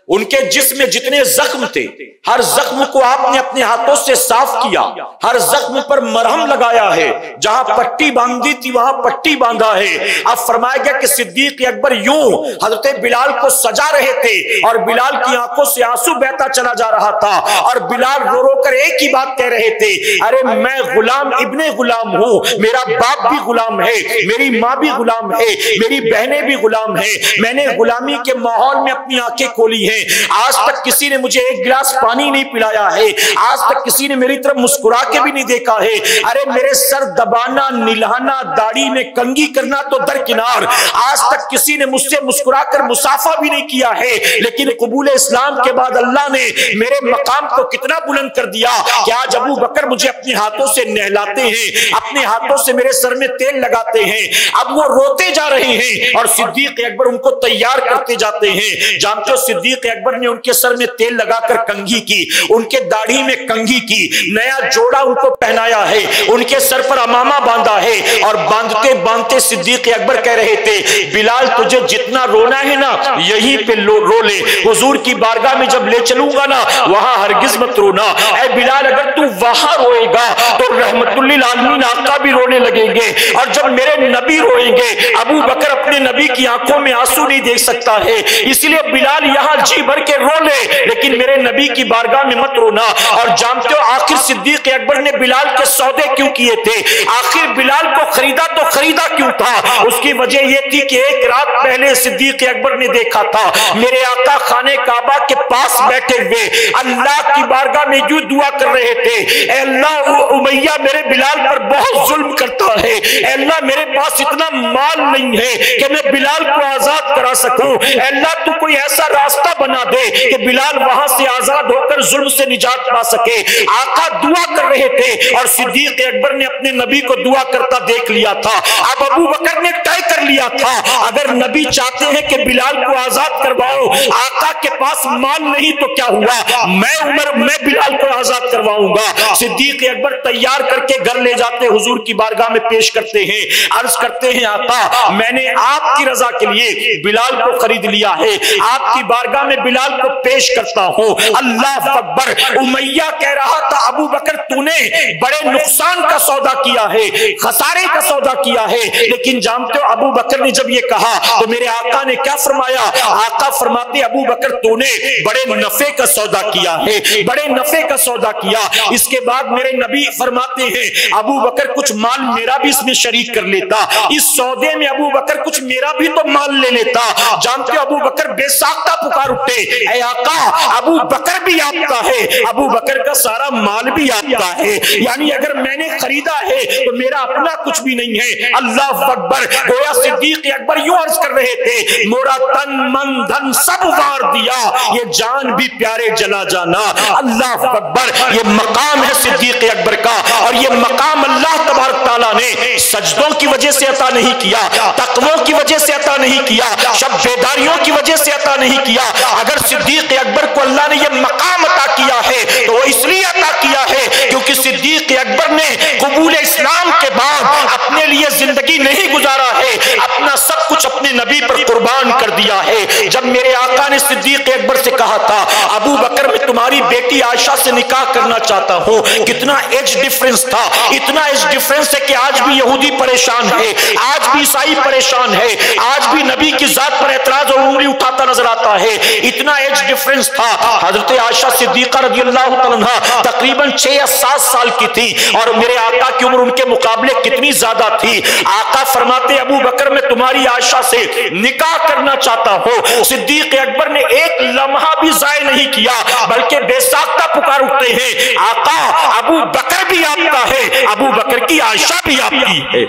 ان کے جسم میں جتنے زخم تھے ہر زخم کو آپ نے اپنے ہاتھوں سے صاف کیا، ہر زخم پر مرہم لگایا ہے، جہاں پٹی باندھی تھی وہاں پٹی باندھا ہے۔ اب فرمایا گیا کہ صدیق اکبر یوں حضرت بلال کو سجا رہے تھے اور بلال کی آنکھوں سے آنسو بہتا چلا جا رہا تھا، اور بلال رو رو کر ایک ہی بات کہہ رہے تھے، ارے میں غلام ابن غلام ہوں، میرا باپ بھی غلام ہے، میری ماں بھی غلام ہے، میری بہنیں بھی غلام ہیں، میں نے غلامی کے ماحول میں اپنی آنکھیں کھولی ہیں، آج تک کسی نے مجھے ایک گلاس پانی نہیں پلایا ہے، آج تک کسی نے میری طرف مسکرا کے بھی نہیں دیکھا ہے، ارے میرے سر دبانا، نلہانا، داڑھی میں کنگھی کرنا تو درکنار، آج تک کسی نے مجھ سے مسکرا کر مصافحہ بھی نہیں کیا ہے، لیکن قبول اسلام کے بعد اللہ نے میرے مقام کو کتنا بلند کر دیا کہ آج ابو بکر مجھے اپنے ہاتھوں سے نہلاتے ہیں، اپنے ہاتھوں سے میرے سر میں تیل لگاتے ہیں۔ اب وہ روتے جا رہے ہیں اور صدیق اکبر ان کو تیار کرتے جاتے ہیں۔ جانتے ہو صدیق اکبر نے ان کے سر میں تیل لگا کر کنگھی کی، ان کے داڑھی میں کنگھی کی، نیا جوڑا ان کو پہنایا ہے، ان کے سر پر امامہ باندھا ہے، اور باندھتے باندھتے صدیق اکبر کہہ رہے تھے بلال تجھے جتنا رونا ہے نا یہیں پہ رو لے، حضور کی بارگاہ میں جب لے چلوں گا نا وہاں ہرگز مت رونا، اے بلال اگر تو وہاں روئے گا تو رحمت للعالمین آقا بھی رونے لگیں گے، اور جب میرے نبی روئیں گے ابو بکر اپنے نبی کی آنکھوں میں آنسو نہیں دیکھ سکتا ہے، اس لیے بلال یہاں جی بھر کے رو لے لیکن میرے نبی کی بارگاہ میں مت رونا۔ اور جانتے ہو آخر صدیق اکبر نے بلال کے سودے کیوں کیے تھے؟ آخر بلال کو خریدا تو خریدا کیوں تھا؟ اس کی وجہ یہ تھی کہ ایک رات پہلے صدیق اکبر نے دیکھا تھا میرے آقا خانہ کعبہ کے پاس بیٹھے ہوئے اللہ کی بارگاہ میں یوں دعا کر رہے تھے، اے اللہ امیہ میرے بلال پر بہت ظلم کرتا ہے، اے اللہ میرے پاس اتنا مال نہیں ہے کہ میں بلال کو آزاد کرا سکوں، اے اللہ تو کوئی ایسا راستہ بنا دے کہ بلال وہاں سے آزاد ہو کر ظلم سے نجات پا سکے۔ آقا دعا کر رہے تھے اور صدیق اکبر نے اپنے نبی کو دعا کرتا دیکھ لیا تھا۔ اب ابو بکر نے طے کر لیا تھا اگر نبی چاہتے ہیں کہ بلال کو آزاد کرواؤ، آقا کے پاس مال نہیں تو کیا ہوا، میں بلال کو آزاد کرواؤں گا۔ صدیق اکبر تیار کر کے گھر لے جاتے، حضور کی بارگاہ میں پیش کرتے ہیں، عرض کرتے ہیں آقا میں نے آپ کی رضا کے لیے بلال کو خرید لیا ہے، آپ کی بارگاہ میں بلال کو پیش کرتا ہوں۔ اللہ اکبر۔ امیہ کہہ رہا تھا ابو بکر تو نے بڑے نقصان کا سودا کیا ہے، خسارے کا سودا کیا ہے، لیکن جانتے ہو ابو بکر نے جب یہ کہا تو میرے آقا نے کیا فرمایا؟ آقا فرماتے ابو بکر تو نے بڑے نفع کا سودا کیا ہے، بڑے نفع کا سودا کیا۔ اس کے بعد میرے نبی فرماتے ہیں ابو بکر کچھ مال میرا بھی اس میں شریک کر لیتا، اس سودے میں ابو بکر کچھ میرا بھی تو مال لے لیتا۔ جانتے ہو ابو بکر بے ساختہ پکار اٹھے، اے آقا ابو بکر بھی آپ کا ہے، ابو بکر کا سارا مال بھی آپ کا ہے، یعنی اگر میں نے خریدا ہے تو میرا اپنا کچھ بھی نہیں ہے۔ اللہ اکبر۔ گویا صدیق اکبر یوں عرض کر رہے تھے مورا تن من دھن سب وار دیا، یہ جان بھی پیارے جلا جانا۔ اللہ اکبر۔ یہ مقام ہے صدیق اکبر کا، اور یہ مقام اللہ تبارک تعالیٰ نے سجدوں کی وجہ سے عطا نہیں کیا، تقویٰ کی وجہ سے عطا نہیں کیا، شب بیداریوں کی وجہ سے عطا نہیں کیا۔ اگر صدیق اکبر کو اللہ نے یہ مقام عطا کیا ہے تو وہ اس لیے عطا کیا ہے کیونکہ صدیق اکبر نے قبول اسلام کے بعد اپنے لیے زندگی نہیں گزارا ہے، اپنا سب کچھ اپنے نبی پر قربان کر دیا ہے۔ جب میرے آقا نے صدیق اکبر سے کہا تھا ابو بکر میں تمہاری بیٹی عائشہ سے نکاح کرنا چاہتا ہوں. کتنا ایج ڈفرنس تھا, اتنا ایج ڈفرنس ہے کہ آج بھی یہودی پریشان ہے, آج بھی عیسائی پریشان ہے, آج بھی نبی کی ذات پر اعتراض اور انگلی اٹھاتا نظر آتا ہے. اتنا ایج ڈفرنس تھا. حضرت عائشہ صدیقہ رضی اللہ تعالیٰ عنہا تقریباً 6 یا 7 سال کی تھی, اور میرے آقا کی عمر ان کے مقابلے کتنی زیادہ تھی. آقا فرماتے ابو بکر میں تمہاری عائشہ سے نکاح کرنا چاہتا ہوں. صدیق اکبر نے ایک لمحہ بھی ضائع نہیں کیا, بلکہ بے ساختہ پکار اٹھتے ہیں, آقا ابو بکر بھی آپ کا ہے, ابو بکر کی عائشہ بھی آپ کی ہے.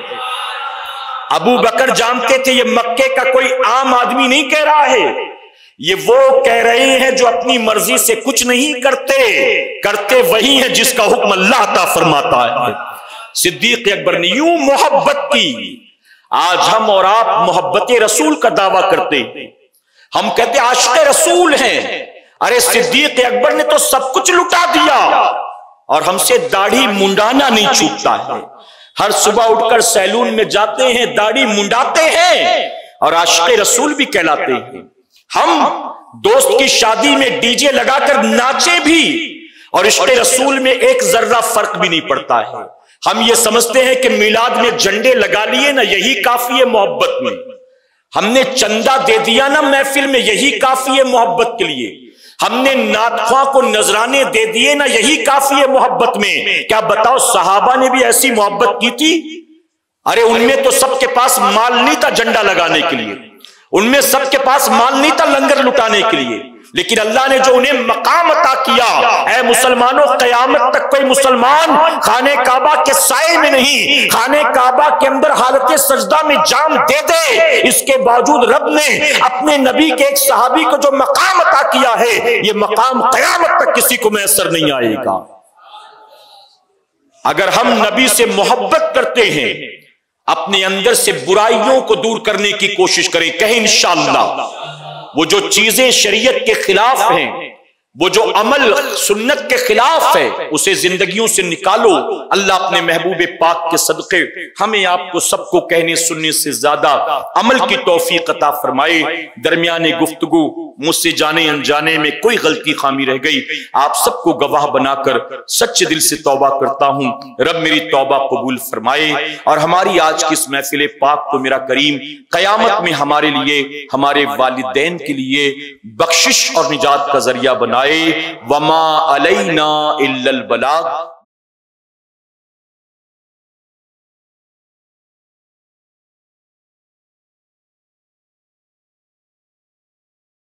ابو بکر جانتے تھے یہ مکے کا کوئی عام آدمی نہیں کہہ رہا ہے, یہ وہ کہہ رہے ہیں جو اپنی مرضی سے کچھ نہیں کرتے, کرتے وہی ہیں جس کا حکم اللہ عطا فرماتا ہے. صدیق اکبر نے یوں محبت کی. آج ہم اور آپ محبت رسول کا دعویٰ کرتے ہیں, ہم کہتے عاشق رسول ہیں. ارے صدیق اکبر نے تو سب کچھ لٹا دیا, اور ہم سے داڑھی منڈانا نہیں چھوٹتا ہے. ہر صبح اٹھ کر سیلون میں جاتے ہیں, داڑھی منڈاتے ہیں, اور عاشق رسول بھی کہلاتے ہیں. ہم دوست کی شادی میں ڈی جے لگا کر ناچے بھی, اور عشق رسول میں ایک ذرہ فرق بھی نہیں پڑتا ہے. ہم یہ سمجھتے ہیں کہ میلاد میں جھنڈے لگا لیے نا یہی کافی ہے محبت میں, ہم نے چندہ دے دیا نا محفل میں یہی کافی ہے محبت کے لیے, ہم نے نعت خواں کو نذرانے دے دیے نا یہی کافی ہے محبت میں. کیا بتاؤ صحابہ نے بھی ایسی محبت کی تھی؟ ارے ان میں تو سب کے پاس مال نہیں تھا جھنڈا لگانے کے لیے, ان میں سب کے پاس مال نہیں تھا لنگر لٹانے کے لیے, لیکن اللہ نے جو انہیں مقام عطا کیا. اے مسلمانوں, قیامت تک کوئی مسلمان خانہ کعبہ کے سائے میں نہیں, خانہ کعبہ کے اندر حالت سجدہ میں جان دے دے, اس کے باوجود رب نے اپنے نبی کے ایک صحابی کو جو مقام عطا کیا ہے, یہ مقام قیامت تک کسی کو میسر نہیں آئے گا. اگر ہم نبی سے محبت کرتے ہیں, اپنے اندر سے برائیوں کو دور کرنے کی کوشش کریں, کہیں انشاءاللہ وہ جو چیزیں شریعت کے خلاف ہیں, وہ جو عمل سنت کے خلاف ہے, اسے زندگیوں سے نکالو. اللہ اپنے محبوب پاک کے صدقے ہمیں آپ کو سب کو کہنے سننے سے زیادہ عمل کی توفیق عطا فرمائے. درمیان گفتگو مجھ سے جانے انجانے میں کوئی غلطی خامی رہ گئی, آپ سب کو گواہ بنا کر سچے دل سے توبہ کرتا ہوں. رب میری توبہ قبول فرمائے, اور ہماری آج کی اس محفل پاک کو میرا کریم قیامت میں ہمارے لیے, ہمارے والدین کے لیے بخشش اور نجات کا ذریعہ بنائے. وما علینا الا البلاغ.